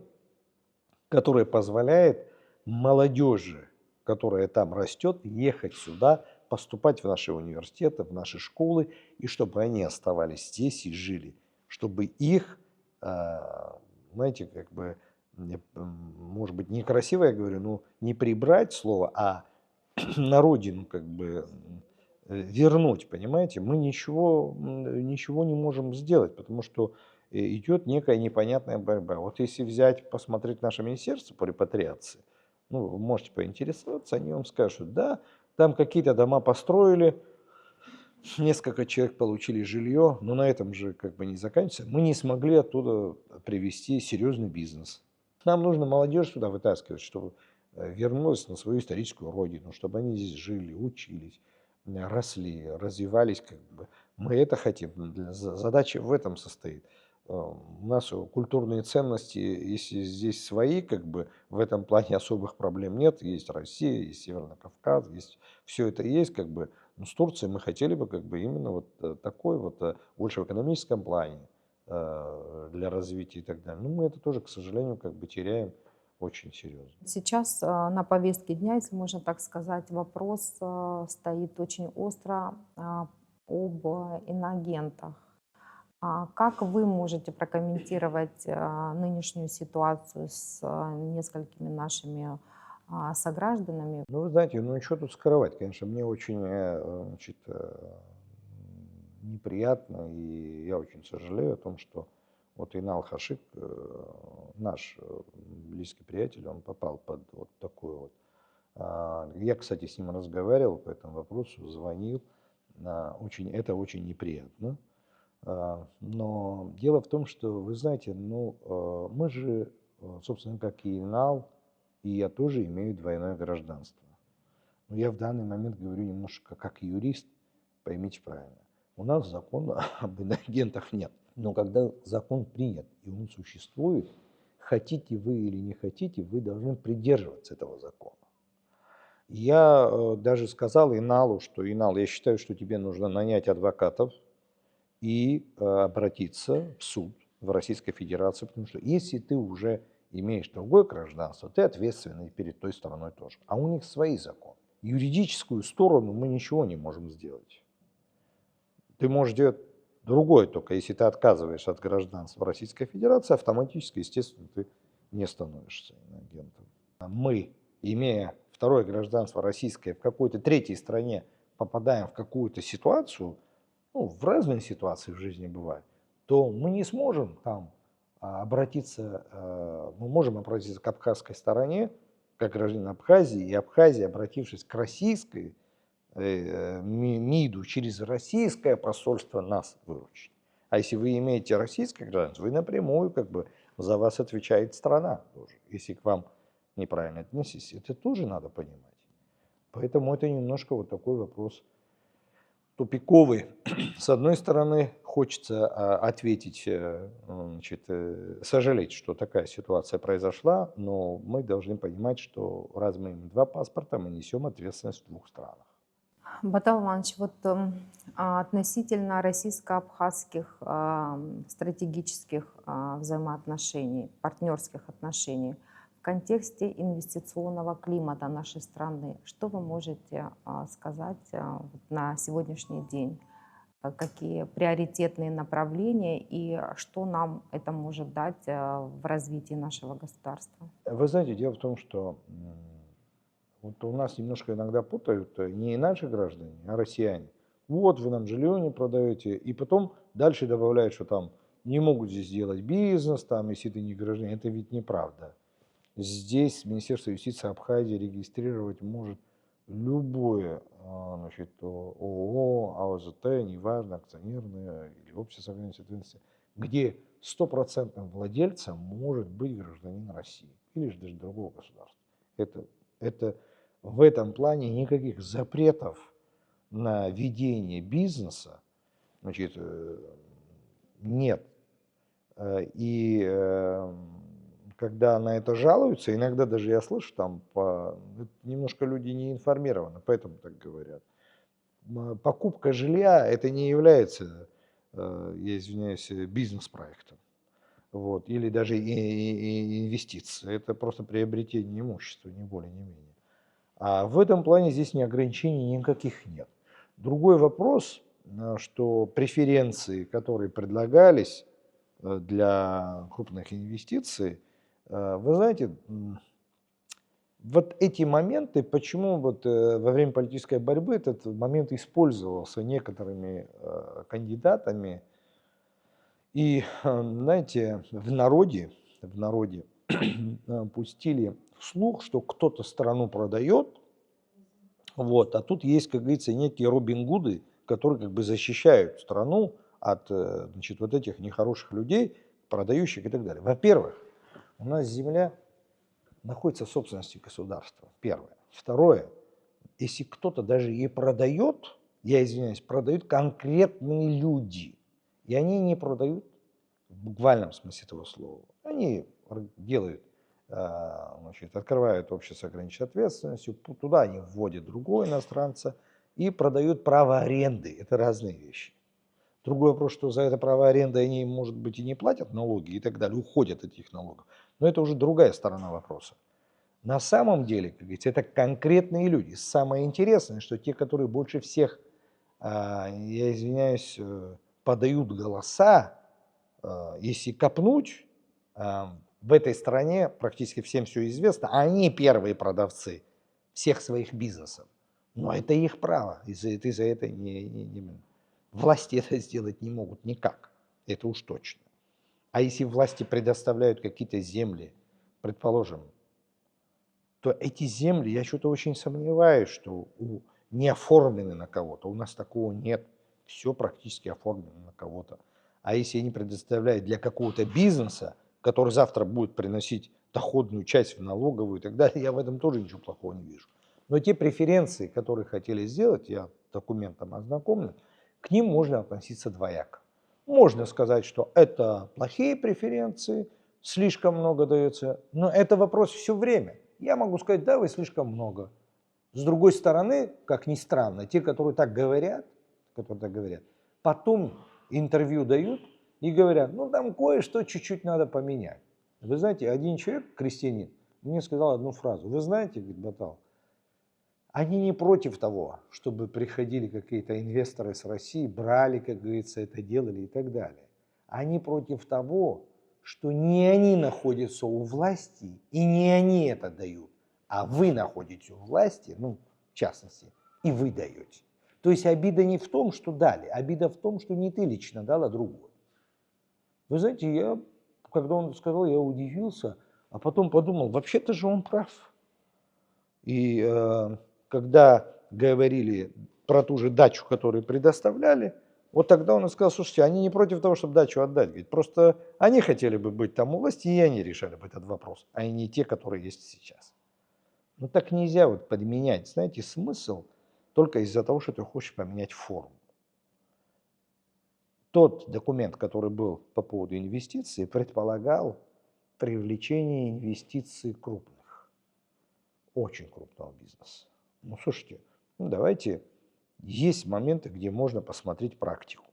[SPEAKER 2] которая позволяет молодежи, которая там растет, ехать сюда, поступать в наши университеты, в наши школы, и чтобы они оставались здесь и жили, чтобы их, знаете, как бы, может быть, некрасиво я говорю, но не прибрать слово, а на родину как бы вернуть, понимаете? Мы ничего не можем сделать, потому что идет некая непонятная борьба. Вот если взять, посмотреть наше министерство по репатриации, ну, вы можете поинтересоваться, они вам скажут, что да, там какие-то дома построили, несколько человек получили жилье, но на этом же как бы не заканчивается. Мы не смогли оттуда привести серьезный бизнес. Нам нужно молодежь сюда вытаскивать, чтобы вернулась на свою историческую родину, чтобы они здесь жили, учились, росли, развивались. Как бы. Мы это хотим. Задача в этом состоит. У нас культурные ценности, если здесь свои, как бы в этом плане особых проблем нет. Есть Россия, есть Северный Кавказ, есть все это есть, как бы. Но с Турцией мы хотели бы как бы именно вот такой вот больше в экономическом плане для развития и так далее. Но мы это тоже, к сожалению, как бы теряем очень серьезно.
[SPEAKER 1] Сейчас на повестке дня, если можно так сказать, вопрос стоит очень остро об иноагентах. Как вы можете прокомментировать нынешнюю ситуацию с несколькими нашими согражданами?
[SPEAKER 2] Ну, вы знаете, ну что тут скрывать, конечно, мне очень значит, неприятно, и я очень сожалею о том, что вот Инал Хашик, наш близкий приятель, он попал под вот такую вот. Я, кстати, с ним разговаривал по этому вопросу, звонил. Это очень неприятно. Но дело в том, что, вы знаете, ну, мы же, собственно, как и Инал, и я тоже имею двойное гражданство. Но я в данный момент говорю немножко как юрист, поймите правильно. У нас закона об иноагентах нет. Но когда закон принят и он существует, хотите вы или не хотите, вы должны придерживаться этого закона. Я даже сказал Иналу, что Инал, я считаю, что тебе нужно нанять адвокатов и обратиться в суд в Российской Федерации, потому что если ты уже имеешь другое гражданство, ты ответственный перед той стороной тоже. А у них свои законы. Юридическую сторону мы ничего не можем сделать. Ты можешь делать другое только, если ты отказываешь от гражданства Российской Федерации, автоматически, естественно, ты не становишься иноагентом. Мы, имея второе гражданство российское в какой-то третьей стране, попадаем в какую-то ситуацию, ну, в разные ситуации в жизни бывают, то мы не сможем там мы можем обратиться к абхазской стороне, как гражданин Абхазии, и Абхазия, обратившись к российской МИДу через российское посольство, нас выручит. А если вы имеете российское гражданство, вы напрямую как бы за вас отвечает страна тоже. Если к вам неправильно отнесись, это тоже надо понимать. Поэтому это немножко вот такой вопрос тупиковый. С одной стороны, хочется ответить, значит, сожалеть, что такая ситуация произошла, но мы должны понимать, что раз мы имеем два паспорта, мы несем ответственность в двух странах.
[SPEAKER 1] Батал Иванович, вот относительно российско-абхазских стратегических взаимоотношений, партнерских отношений в контексте инвестиционного климата нашей страны, что вы можете сказать вот на сегодняшний день? Какие приоритетные направления и что нам это может дать в развитии нашего государства?
[SPEAKER 2] Вы знаете, дело в том, что вот у нас немножко иногда путают не наши граждане, а россияне. Вот вы нам жилье не продаете, и потом дальше добавляют, что там не могут здесь делать бизнес, там, если ты не гражданин. Это ведь неправда. Здесь Министерство юстиции Абхазии регистрировать может любое значит, ООО, АОЗТ, неважно, акционерное или общество совместной ответственности, где стопроцентным владельцем может быть гражданин России или же даже другого государства. Это в этом плане никаких запретов на ведение бизнеса, значит, нет. И когда на это жалуются, иногда даже я слышу, там немножко люди не информированы, поэтому так говорят. Покупка жилья это не является, я извиняюсь, бизнес-проектом. Вот, или даже инвестиции. Это просто приобретение имущества, ни более, ни менее. А в этом плане здесь ни ограничений никаких нет. Другой вопрос, что преференции, которые предлагались для крупных инвестиций, вы знаете, вот эти моменты, почему вот во время политической борьбы этот момент использовался некоторыми кандидатами, и, знаете, в народе пустили слух, что кто-то страну продает, вот, а тут есть, как говорится, некие Робин Гуды, которые как бы защищают страну от, значит, вот этих нехороших людей, продающих и так далее. Во-первых, у нас земля находится в собственности государства, первое. Второе, если кто-то даже и продает, я извиняюсь, продают конкретные люди, и они не продают в буквальном смысле этого слова. Они делают, значит, открывают общество с ограниченной ответственностью, туда они вводят другого иностранца и продают право аренды. Это разные вещи. Другой вопрос, что за это право аренды они, может быть, и не платят налоги и так далее, уходят от этих налогов. Но это уже другая сторона вопроса. На самом деле, как говорится, это конкретные люди. Самое интересное, что те, которые больше всех, я извиняюсь, подают голоса, если копнуть, в этой стране практически всем все известно, они первые продавцы всех своих бизнесов. Но это их право, и за это власти это сделать не могут никак, это уж точно. А если власти предоставляют какие-то земли, предположим, то эти земли, я что-то очень сомневаюсь, что не оформлены на кого-то. У нас такого нет. Все практически оформлено на кого-то. А если они предоставляют для какого-то бизнеса, который завтра будет приносить доходную часть в налоговую и так далее, я в этом тоже ничего плохого не вижу. Но те преференции, которые хотели сделать, я документом ознакомлен, к ним можно относиться двояко. Можно сказать, что это плохие преференции, слишком много дается, но это вопрос все время. Я могу сказать, да, вы слишком много. С другой стороны, как ни странно, те, которые так говорят, потом интервью дают и говорят, ну там кое-что чуть-чуть надо поменять. Вы знаете, один человек, крестьянин, мне сказал одну фразу. Вы знаете, говорит, Батал, они не против того, чтобы приходили какие-то инвесторы с России, брали, как говорится, это делали и так далее. Они против того, что не они находятся у власти и не они это дают, а вы находитесь у власти, ну, в частности, и вы даете. То есть обида не в том, что дали, обида в том, что не ты лично дал, а другой. Вы знаете, когда он сказал, я удивился, а потом подумал, вообще-то же он прав. И когда говорили про ту же дачу, которую предоставляли, вот тогда он и сказал, слушайте, они не против того, чтобы дачу отдать. Говорит, просто они хотели бы быть там у власти, и они решали бы этот вопрос, а не те, которые есть сейчас. Ну так нельзя вот подменять, знаете, смысл только из-за того, что ты хочешь поменять форму. Тот документ, который был по поводу инвестиций, предполагал привлечение инвестиций крупных, очень крупного бизнеса. Ну, слушайте, ну давайте, есть моменты, где можно посмотреть практику.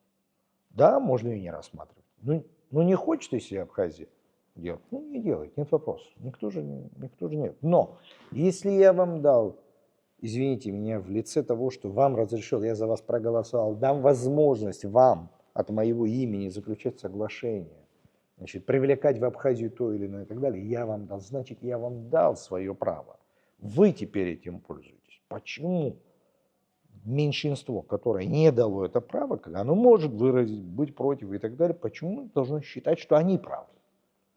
[SPEAKER 2] Да, можно и не рассматривать. Ну не хочет, если Абхазия делать, ну не делает, нет вопросов. Никто же нет. Но если я вам дал, извините меня, в лице того, что вам разрешил, я за вас проголосовал, дам возможность вам от моего имени заключать соглашение, значит, привлекать в Абхазию то или иное и так далее, я вам дал, значит, я вам дал свое право. Вы теперь этим пользуетесь. Почему меньшинство, которое не дало это право, оно может выразить, быть против и так далее, почему мы должны считать, что они правы?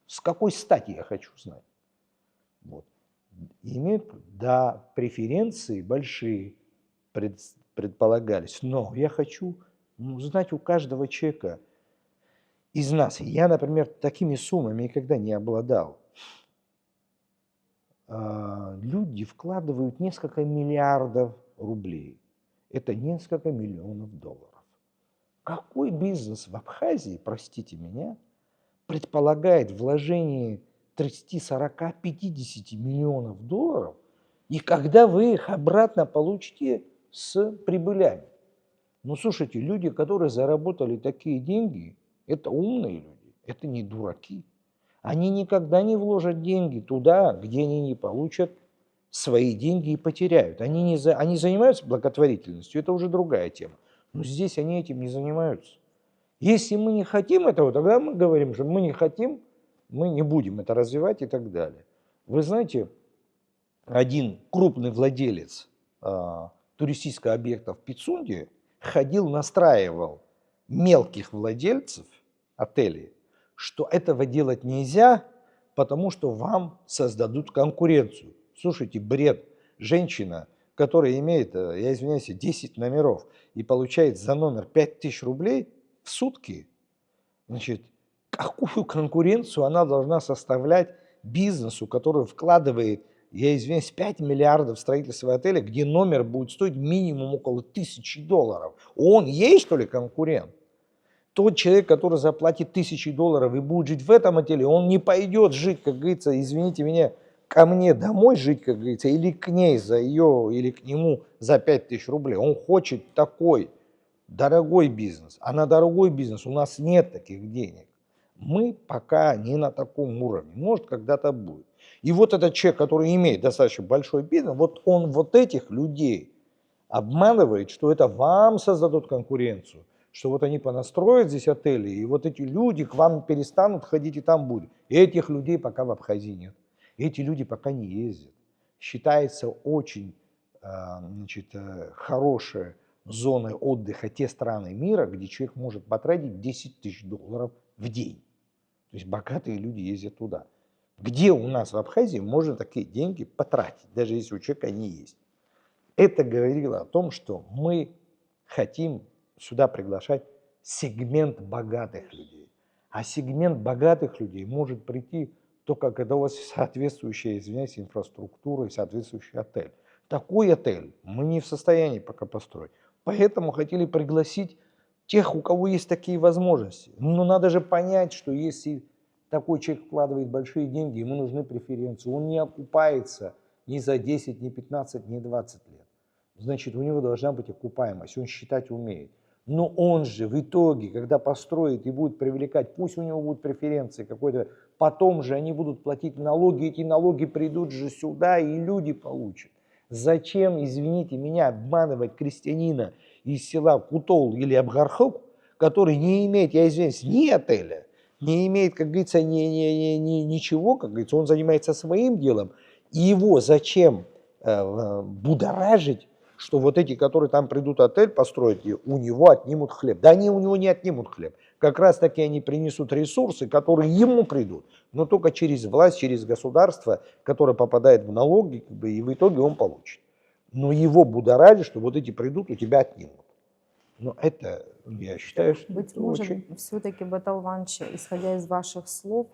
[SPEAKER 2] С какой стати, я хочу знать. Вот. Да, преференции большие предполагались, но я хочу знать у каждого человека из нас. Я, например, такими суммами никогда не обладал. Люди вкладывают несколько миллиардов рублей. Это несколько миллионов долларов. Какой бизнес в Абхазии, простите меня, предполагает вложение
[SPEAKER 3] 30, 40, 50 миллионов долларов, и когда вы их обратно получите с прибылями. Ну, слушайте, люди, которые заработали такие деньги, это умные люди, это не дураки. Они никогда не вложат деньги туда, где они не получат свои деньги и потеряют. Они занимаются благотворительностью, это уже другая тема. Но здесь они этим не занимаются. Если мы не хотим этого, тогда мы говорим, что мы не хотим, мы не будем это развивать и так далее. Вы знаете, один крупный владелец туристического объекта в Пицунде ходил, настраивал мелких владельцев отелей, что этого делать нельзя, потому что вам создадут конкуренцию. Слушайте, бред. Женщина, которая имеет, я извиняюсь, 10 номеров и получает за номер 5000 рублей в сутки, значит, какую конкуренцию она должна составлять бизнесу, который вкладывает, я извиняюсь, 5 миллиардов в строительство отеля, где номер будет стоить минимум около $1000. Он ей, что ли, конкурент? Тот человек, который заплатит $1000 и будет жить в этом отеле, он не пойдет жить, как говорится, извините меня, ко мне домой жить, как говорится, или к ней за ее, или к нему за 5000 рублей. Он хочет такой дорогой бизнес. А на дорогой бизнес у нас нет таких денег. Мы пока не на таком уровне. Может, когда-то будет. И вот этот человек, который имеет достаточно большой бизнес, вот он вот этих людей обманывает, что это вам создадут конкуренцию, что вот они понастроят здесь отели, и вот эти люди к вам перестанут ходить, и там будет. И этих людей пока в Абхазии нет. Эти люди пока не ездят. Считается очень хорошей зоной отдыха те страны мира, где человек может потратить $10 000 в день. То есть богатые люди ездят туда. Где у нас в Абхазии можно такие деньги потратить, даже если у человека они есть? Это говорило о том, что мы хотим сюда приглашать сегмент богатых людей. А сегмент богатых людей может прийти только когда у вас соответствующая, извиняюсь, инфраструктура и соответствующий отель. Такой отель мы не в состоянии пока построить. Поэтому хотели пригласить тех, у кого есть такие возможности. Но надо же понять, что если такой человек вкладывает большие деньги, ему нужны преференции. Он не окупается ни за 10, ни 15, ни 20 лет. Значит, у него должна быть окупаемость, он считать умеет. Но он же в итоге, когда построит и будет привлекать, пусть у него будут преференции какой-то, потом же они будут платить налоги, эти налоги придут же сюда, и люди получат. Зачем, извините меня, обманывать крестьянина из села Кутол или Абгархук, который не имеет, я извиняюсь, ни отеля, не имеет, как говорится, ничего, как говорится, он занимается своим делом, и его зачем будоражить, что вот эти, которые там придут отель построить, у него отнимут хлеб. Да они у него не отнимут хлеб. Как раз таки они принесут ресурсы, которые ему придут, но только через власть, через государство, которое попадает в налоги, как бы, и в итоге он получит. Но его будоражит, что вот эти придут, у тебя отнимут. Но это, я считаю, что
[SPEAKER 1] Быть
[SPEAKER 3] это
[SPEAKER 1] может,
[SPEAKER 3] очень...
[SPEAKER 1] все-таки, Батал Иванович, исходя из ваших слов,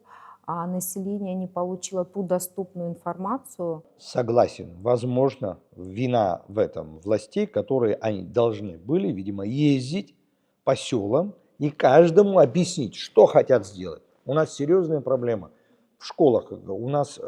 [SPEAKER 1] население не получило ту доступную информацию.
[SPEAKER 3] Согласен. Возможно, вина в этом властей, которые они должны были, видимо, ездить по селам и каждому объяснить, что хотят сделать. У нас серьезная проблема. В школах, у нас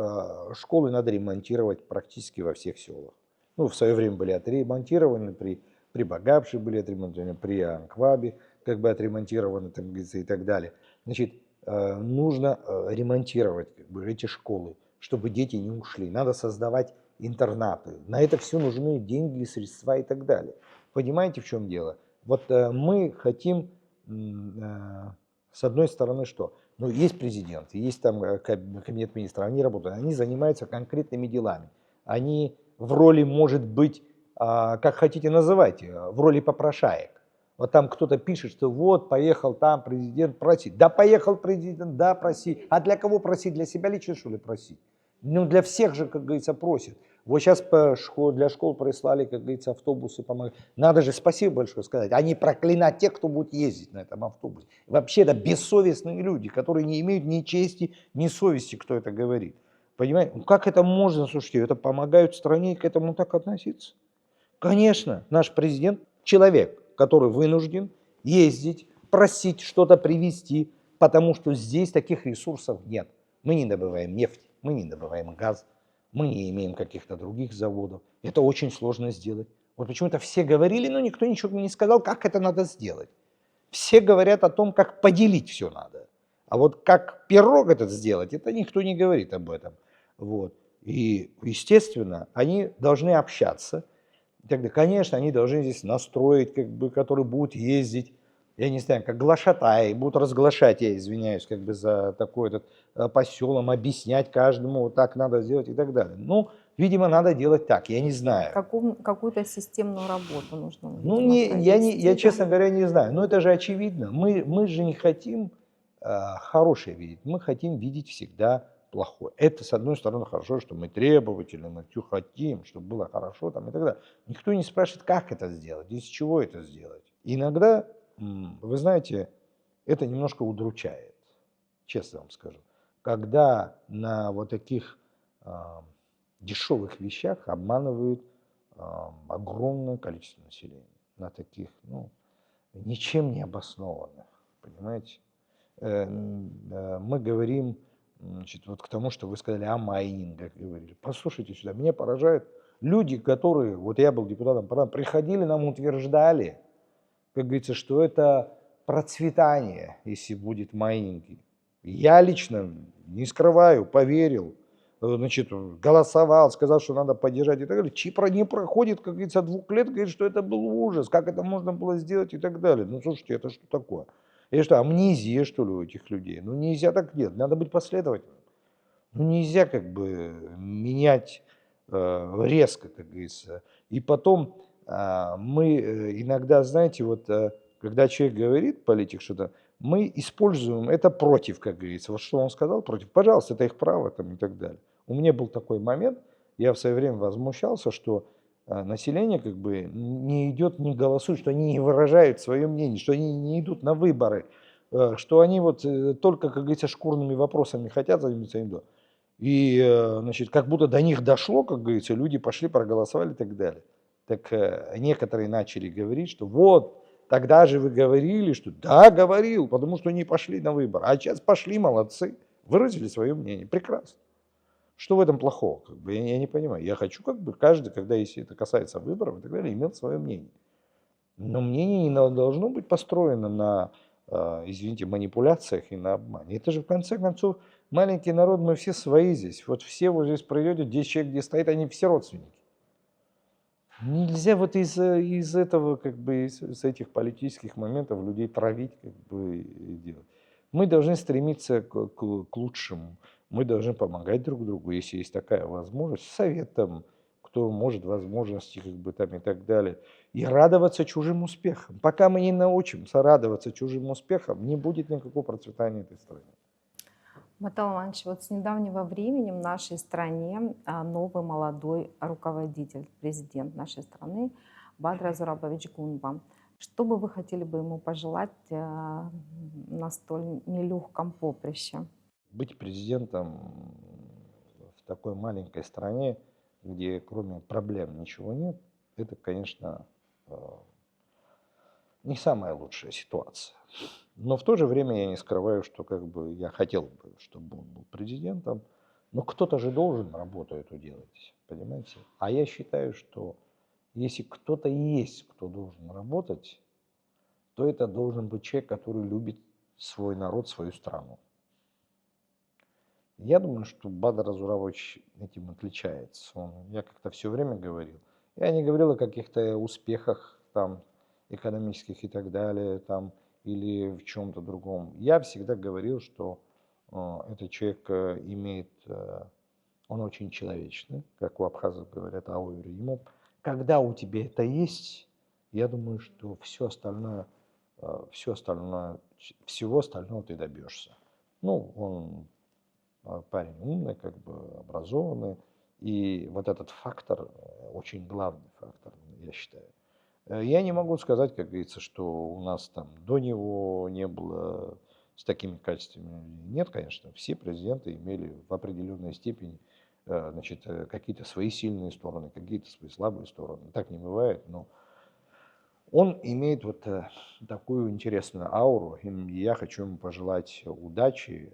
[SPEAKER 3] школы надо ремонтировать практически во всех селах. Ну, в свое время были отремонтированы, при Багапше были отремонтированы, при Анквабе как бы отремонтированы, там, и так далее. Значит, нужно ремонтировать как бы эти школы, чтобы дети не ушли. Надо создавать интернаты. На это все нужны деньги, средства и так далее. Понимаете, в чем дело? Вот мы хотим, с одной стороны, что? Ну, есть президент, есть там кабинет министров, они работают, они занимаются конкретными делами. Они в роли, может быть, как хотите называйте, в роли попрошаек. Вот там кто-то пишет, что вот, поехал там президент просить. Да, поехал президент, да, проси. А для кого просить? Для себя лично, что ли, просить? Ну, для всех же, как говорится, просит. Вот сейчас для школ прислали, как говорится, автобусы. Надо же спасибо большое сказать. Они проклинать тех, кто будет ездить на этом автобусе. Вообще, это бессовестные люди, которые не имеют ни чести, ни совести, кто это говорит. Понимаете? Ну, как это можно, слушайте, это помогают стране к этому так относиться? Конечно, наш президент человек, который вынужден ездить, просить что-то привезти, потому что здесь таких ресурсов нет. Мы не добываем нефть, мы не добываем газ, мы не имеем каких-то других заводов. Это очень сложно сделать. Вот почему-то все говорили, но никто ничего не сказал, как это надо сделать. Все говорят о том, как поделить все надо. А вот как пирог этот сделать, это никто не говорит об этом. Вот. И, естественно, они должны общаться. И тогда, конечно, они должны здесь настроить, как бы, которые будут ездить, я не знаю, как глашатай, будут разглашать, я извиняюсь, как бы за такой этот поселом, объяснять каждому, вот так надо сделать и так далее. Ну, видимо, надо делать так, я не знаю.
[SPEAKER 1] Какую-то системную работу нужно,
[SPEAKER 3] Ну,
[SPEAKER 1] видимо,
[SPEAKER 3] я,
[SPEAKER 1] провести,
[SPEAKER 3] честно
[SPEAKER 1] да?
[SPEAKER 3] говоря, не знаю. Но это же очевидно. Мы же не хотим хорошее видеть. Мы хотим видеть всегда плохое. Это, с одной стороны, хорошо, что мы требовательны, мы все хотим, чтобы было хорошо там, и так далее. Никто не спрашивает, как это сделать, из чего это сделать. Иногда, вы знаете, это немножко удручает, честно вам скажу. Когда на вот таких дешевых вещах обманывают огромное количество населения, на таких, ну, ничем не обоснованных, понимаете. Мы говорим, значит, вот к тому, что вы сказали о майнингах, говорили. Послушайте сюда, меня поражает люди, которые, вот я был депутатом парламента, приходили, нам утверждали, как говорится, что это процветание, если будет майнинги. Я лично, не скрываю, поверил, значит, голосовал, сказал, что надо поддержать и так далее. Не проходит, как говорится, 2 лет, говорит, что это был ужас, как это можно было сделать и так далее. Ну, слушайте, это что такое? И что, амнезия, что ли, у этих людей? Ну, нельзя так делать, надо быть последовательным. Ну, нельзя как бы менять резко, как говорится. И потом мы иногда, знаете, вот когда человек говорит, политик, что-то, мы используем это против, как говорится. Вот что он сказал против, пожалуйста, это их право там, и так далее. У меня был такой момент, я в свое время возмущался, что население как бы не идет, не голосует, что они не выражают свое мнение, что они не идут на выборы, что они вот только, как говорится, шкурными вопросами хотят заниматься. И, значит, как будто до них дошло, как говорится, люди пошли, проголосовали и так далее. Так некоторые начали говорить, что вот, тогда же вы говорили, что да, говорил, потому что не пошли на выборы. А сейчас пошли, молодцы, выразили свое мнение. Прекрасно. Что в этом плохого? Как бы, я не понимаю. Я хочу, как бы, каждый, когда, если это касается выборов и так далее, имел свое мнение. Но мнение не должно быть построено на, извините, манипуляциях и на обмане. Это же, в конце концов, маленький народ, мы все свои здесь. Вот все вот здесь пройдете, 10 человек, где стоит, они все родственники. Нельзя вот из этого, как бы, из этих политических моментов людей травить, как бы, и делать. Мы должны стремиться к лучшему. Мы должны помогать друг другу, если есть такая возможность, советом, кто может, возможности, как бы, там, и так далее. И радоваться чужим успехам. Пока мы не научимся радоваться чужим успехам, не будет никакого процветания этой страны.
[SPEAKER 1] Батал Иванович, вот с недавнего времени в нашей стране новый молодой руководитель, президент нашей страны Бадра Зурабович Гунба. Что бы вы хотели бы ему пожелать на столь нелегком поприще?
[SPEAKER 3] Быть президентом в такой маленькой стране, где кроме проблем ничего нет, это, конечно, не самая лучшая ситуация. Но в то же время я не скрываю, что как бы я хотел бы, чтобы он был президентом, но кто-то же должен работу эту делать, понимаете? А я считаю, что если кто-то есть, кто должен работать, то это должен быть человек, который любит свой народ, свою страну. Я думаю, что Бадр Азурович этим отличается. Я как-то все время говорил. Я не говорил о каких-то успехах там, экономических и так далее, там, или в чем-то другом. Я всегда говорил, что этот человек имеет, он очень человечный, как у абхазов говорят, аури. Ему, когда у тебя это есть, я думаю, что всего остального ты добьешься. Ну, он парень умный, как бы образованный. И вот этот фактор, очень главный фактор, я считаю. Я не могу сказать, как говорится, что у нас там до него не было с такими качествами. Нет, конечно, все президенты имели в определенной степени значит, какие-то свои сильные стороны, какие-то свои слабые стороны. Так не бывает, но он имеет вот такую интересную ауру, и я хочу ему пожелать удачи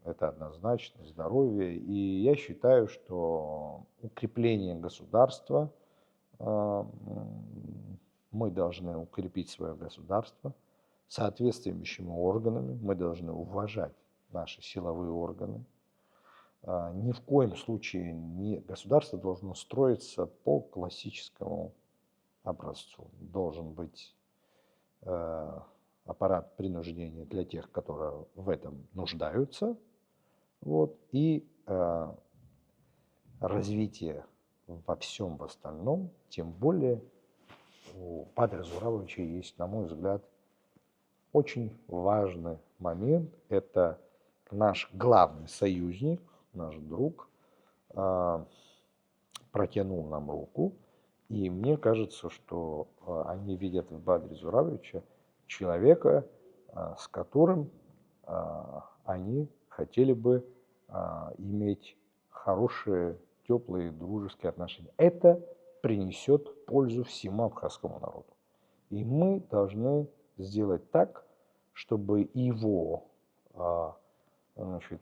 [SPEAKER 2] это однозначно, здоровье. И я считаю, что укрепление государства, мы должны укрепить свое государство соответствующими органами, мы должны уважать наши силовые органы. Ни в коем случае государство должно строиться по классическому образцу. Должен быть аппарат принуждения для тех, которые в этом нуждаются, вот, и развитие во всем в остальном, тем более у Патрика Зурабовича есть, на мой взгляд, очень важный момент. Это наш главный союзник, наш друг, протянул нам руку, и мне кажется, что они видят в Бадре Зурабовича человека, с которым они хотели бы иметь хорошие, теплые, дружеские отношения. Это принесет пользу всему абхазскому народу. И мы должны сделать так, чтобы его значит,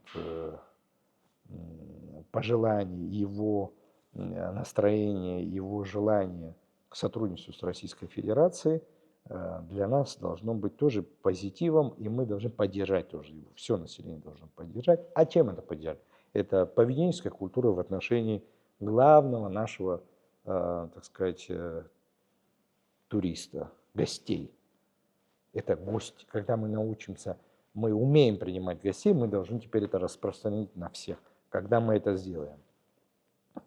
[SPEAKER 2] пожелания, его настроение, его желание к сотрудничеству с Российской Федерацией для нас должно быть тоже позитивом, и мы должны поддержать тоже его. Все население должно поддержать. А чем это поддержать? Это поведенческая культура в отношении главного нашего, так сказать, туриста, гостей. Это гости. Когда мы научимся, мы умеем принимать гостей, мы должны теперь это распространить на всех. Когда мы это сделаем,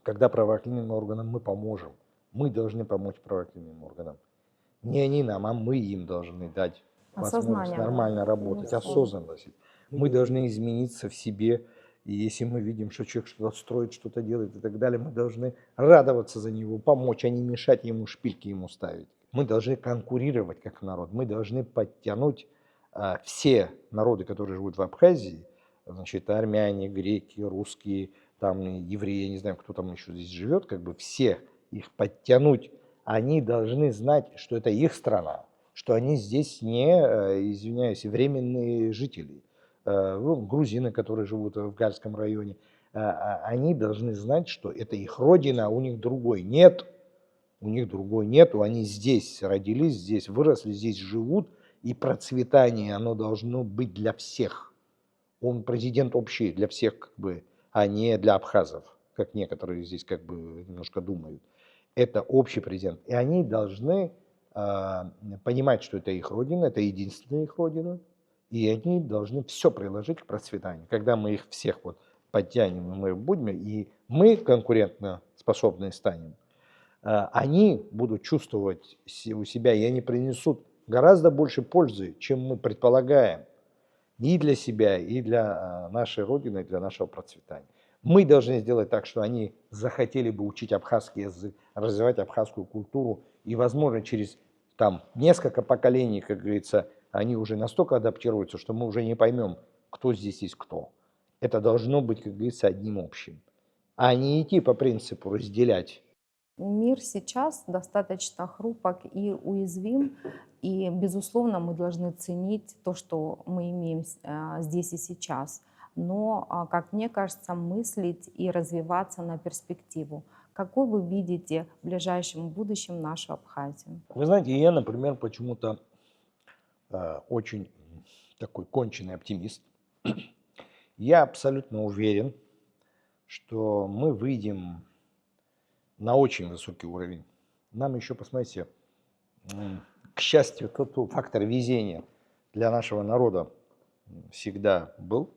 [SPEAKER 2] когда правоохранительным органам мы поможем, мы должны помочь правоохранительным органам. Не они нам, а мы им должны дать возможность
[SPEAKER 1] Осознание,
[SPEAKER 2] нормально работать, осознанность. Мы должны измениться в себе. И если мы видим, что человек что-то строит, что-то делает и так далее, мы должны радоваться за него, помочь, а не мешать ему, шпильки ему ставить. Мы должны конкурировать как народ. Мы должны подтянуть все народы, которые живут в Абхазии, значит, армяне, греки, русские, там евреи, я не знаю, кто там еще здесь живет, как бы все их подтянуть. Они должны знать, что это их страна, что они здесь не, извиняюсь, временные жители. Грузины, которые живут в Гальском районе, они должны знать, что это их родина, а у них другой нет. У них другой нету, они здесь родились, здесь выросли, здесь живут, и процветание, оно должно быть для всех. Он президент общий для всех, как бы, а не для абхазов, как некоторые здесь как бы немножко думают. Это общий президент. И они должны понимать, что это их родина, это единственная их родина, и они должны все приложить к процветанию. Когда мы их всех вот подтянем, мы будем, и мы конкурентно способные станем, они будут чувствовать у себя, и они принесут гораздо больше пользы, чем мы предполагаем, и для себя, и для нашей Родины, и для нашего процветания. Мы должны сделать так, что они захотели бы учить абхазский язык, развивать абхазскую культуру, и, возможно, через там несколько поколений, как говорится, они уже настолько адаптируются, что мы уже не поймем, кто здесь есть кто. Это должно быть, как говорится, одним общим, а не идти по принципу разделять.
[SPEAKER 1] Мир сейчас достаточно хрупок и уязвим, и, безусловно, мы должны ценить то, что мы имеем здесь и сейчас. Но, как мне кажется, мыслить и развиваться на перспективу. Какой вы видите в ближайшем будущем нашу Абхазию?
[SPEAKER 3] Вы знаете, я, например, почему-то очень такой конченый оптимист. Я абсолютно уверен, что мы выйдем на очень высокий уровень. Нам еще, посмотрите, к счастью, тот фактор везения для нашего народа всегда был.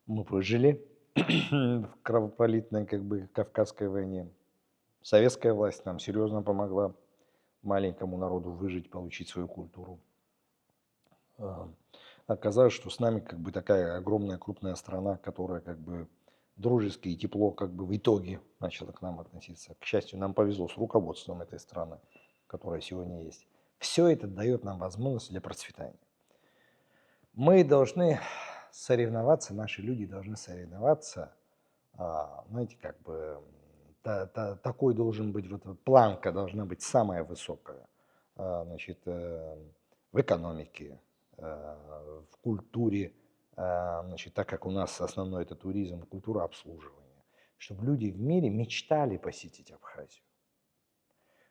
[SPEAKER 3] Мы выжили в кровопролитной, как бы, Кавказской войне. Советская власть нам серьезно помогла маленькому народу выжить, получить свою культуру. Оказалось, что с нами как бы такая огромная крупная страна, которая как бы дружески и тепло как бы в итоге начала к нам относиться. К счастью, нам повезло с руководством этой страны, которая сегодня есть. Все это дает нам возможность для процветания. Мы должны соревноваться, наши люди должны соревноваться, знаете, как бы такой должен быть, вот планка должна быть самая высокая, значит, в экономике, в культуре, значит, так как у нас основной это туризм, культура обслуживания, чтобы люди в мире мечтали посетить Абхазию.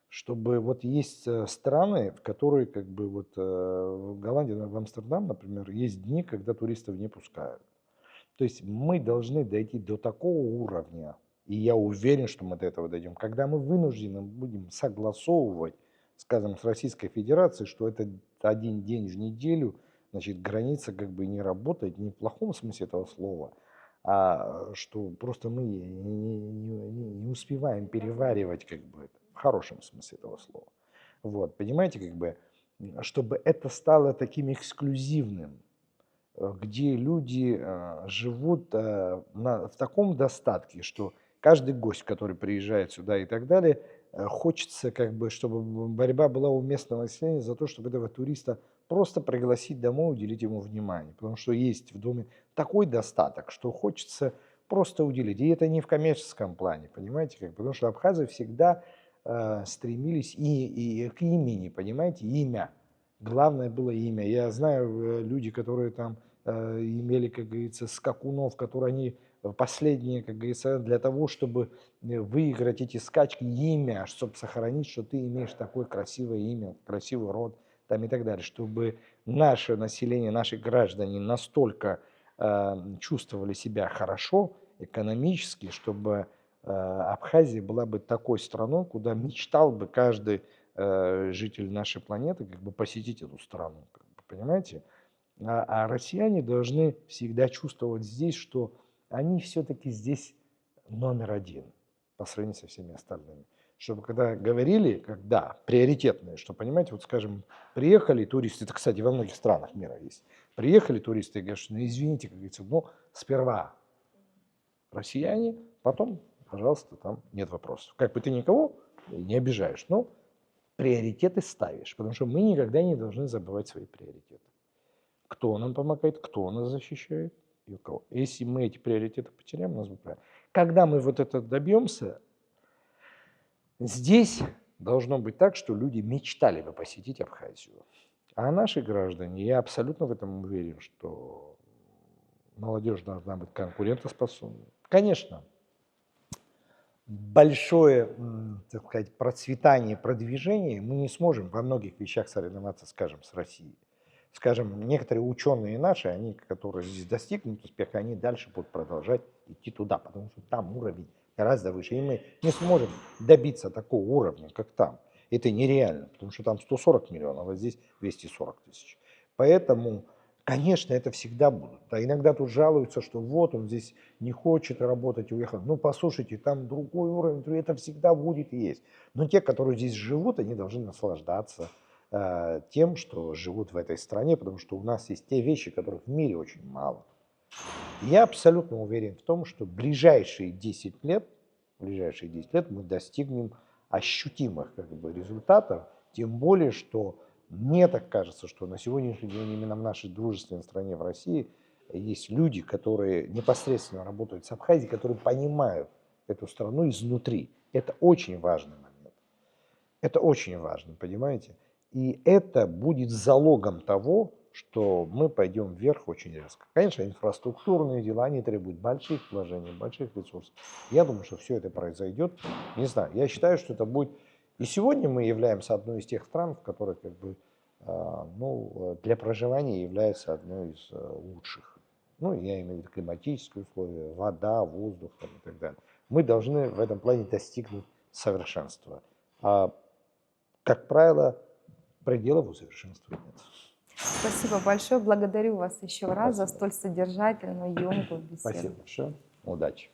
[SPEAKER 3] Чтобы вот есть страны, в которые как бы вот в Голландии, в Амстердам, например, есть дни, когда туристов не пускают. То есть мы должны дойти до такого уровня, и я уверен, что мы до этого дойдем, когда мы вынуждены будем согласовывать, скажем, с Российской Федерацией, что это один день в неделю, значит, граница как бы не работает, не в плохом смысле этого слова, а что просто мы не успеваем переваривать как бы это, в хорошем смысле этого слова. Вот, понимаете, как бы, чтобы это стало таким эксклюзивным, где люди живут в таком достатке, что каждый гость, который приезжает сюда и так далее, хочется, как бы, чтобы борьба была у местного населения за то, чтобы этого туриста просто пригласить домой, уделить ему внимание. Потому что есть в доме такой достаток, что хочется просто уделить. И это не в коммерческом плане, понимаете? Как, потому что абхазы всегда стремились и к имени, понимаете, имя. Главное было имя. Я знаю люди, которые там имели, как говорится, скакунов, которые они последние, как говорится, для того, чтобы выиграть эти скачки, имя, чтобы сохранить, что ты имеешь такое красивое имя, красивый род там и так далее, чтобы наше население, наши граждане настолько чувствовали себя хорошо экономически, чтобы Абхазия была бы такой страной, куда мечтал бы каждый житель нашей планеты как бы посетить эту страну, как бы, понимаете? А россияне должны всегда чувствовать здесь, что они все-таки здесь номер один по сравнению со всеми остальными. Чтобы когда говорили, когда приоритетные, что, понимаете, вот скажем, приехали туристы, это, кстати, во многих странах мира есть, приехали туристы и говорят, что, ну, извините, как говорится, ну, сперва россияне, потом, пожалуйста, там нет вопросов. Как бы ты никого не обижаешь, но приоритеты ставишь, потому что мы никогда не должны забывать свои приоритеты. Кто нам помогает, кто нас защищает и у кого. Если мы эти приоритеты потеряем, нас будет правильно. Когда мы вот это добьемся, здесь должно быть так, что люди мечтали бы посетить Абхазию. А наши граждане, я абсолютно в этом уверен, что молодежь должна быть конкурентоспособной. Конечно, большое, так сказать, процветание, продвижение мы не сможем во многих вещах соревноваться, скажем, с Россией. Скажем, некоторые ученые наши, они, которые здесь достигнут успеха, они дальше будут продолжать идти туда, потому что там уровень гораздо выше. И мы не сможем добиться такого уровня, как там. Это нереально, потому что там 140 миллионов, а здесь 240 тысяч. Поэтому, конечно, это всегда будут. А иногда тут жалуются, что вот он здесь не хочет работать, уехал. Ну, послушайте, там другой уровень, это всегда будет и есть. Но те, которые здесь живут, они должны наслаждаться тем, что живут в этой стране, потому что у нас есть те вещи, которых в мире очень мало. Я абсолютно уверен в том, что в ближайшие 10 лет мы достигнем ощутимых как бы, результатов, тем более, что мне так кажется, что на сегодняшний день именно в нашей дружественной стране, в России, есть люди, которые непосредственно работают с Абхазией, которые понимают эту страну изнутри. Это очень важный момент. Это очень важно, понимаете? И это будет залогом того, что мы пойдем вверх очень резко. Конечно, инфраструктурные дела, они требуют больших вложений, больших ресурсов. Я думаю, что все это произойдет. Не знаю, я считаю, что это будет... И сегодня мы являемся одной из тех стран, в которых как бы, для проживания является одной из лучших. Ну, я имею в виду климатические условия, вода, воздух там, и так далее. Мы должны в этом плане достигнуть совершенства. А, как правило, пределов усовершенствования нет.
[SPEAKER 1] Спасибо большое. Благодарю вас еще раз за
[SPEAKER 3] Спасибо.
[SPEAKER 1] столь содержательную, емкую беседу.
[SPEAKER 3] Спасибо большое. Удачи.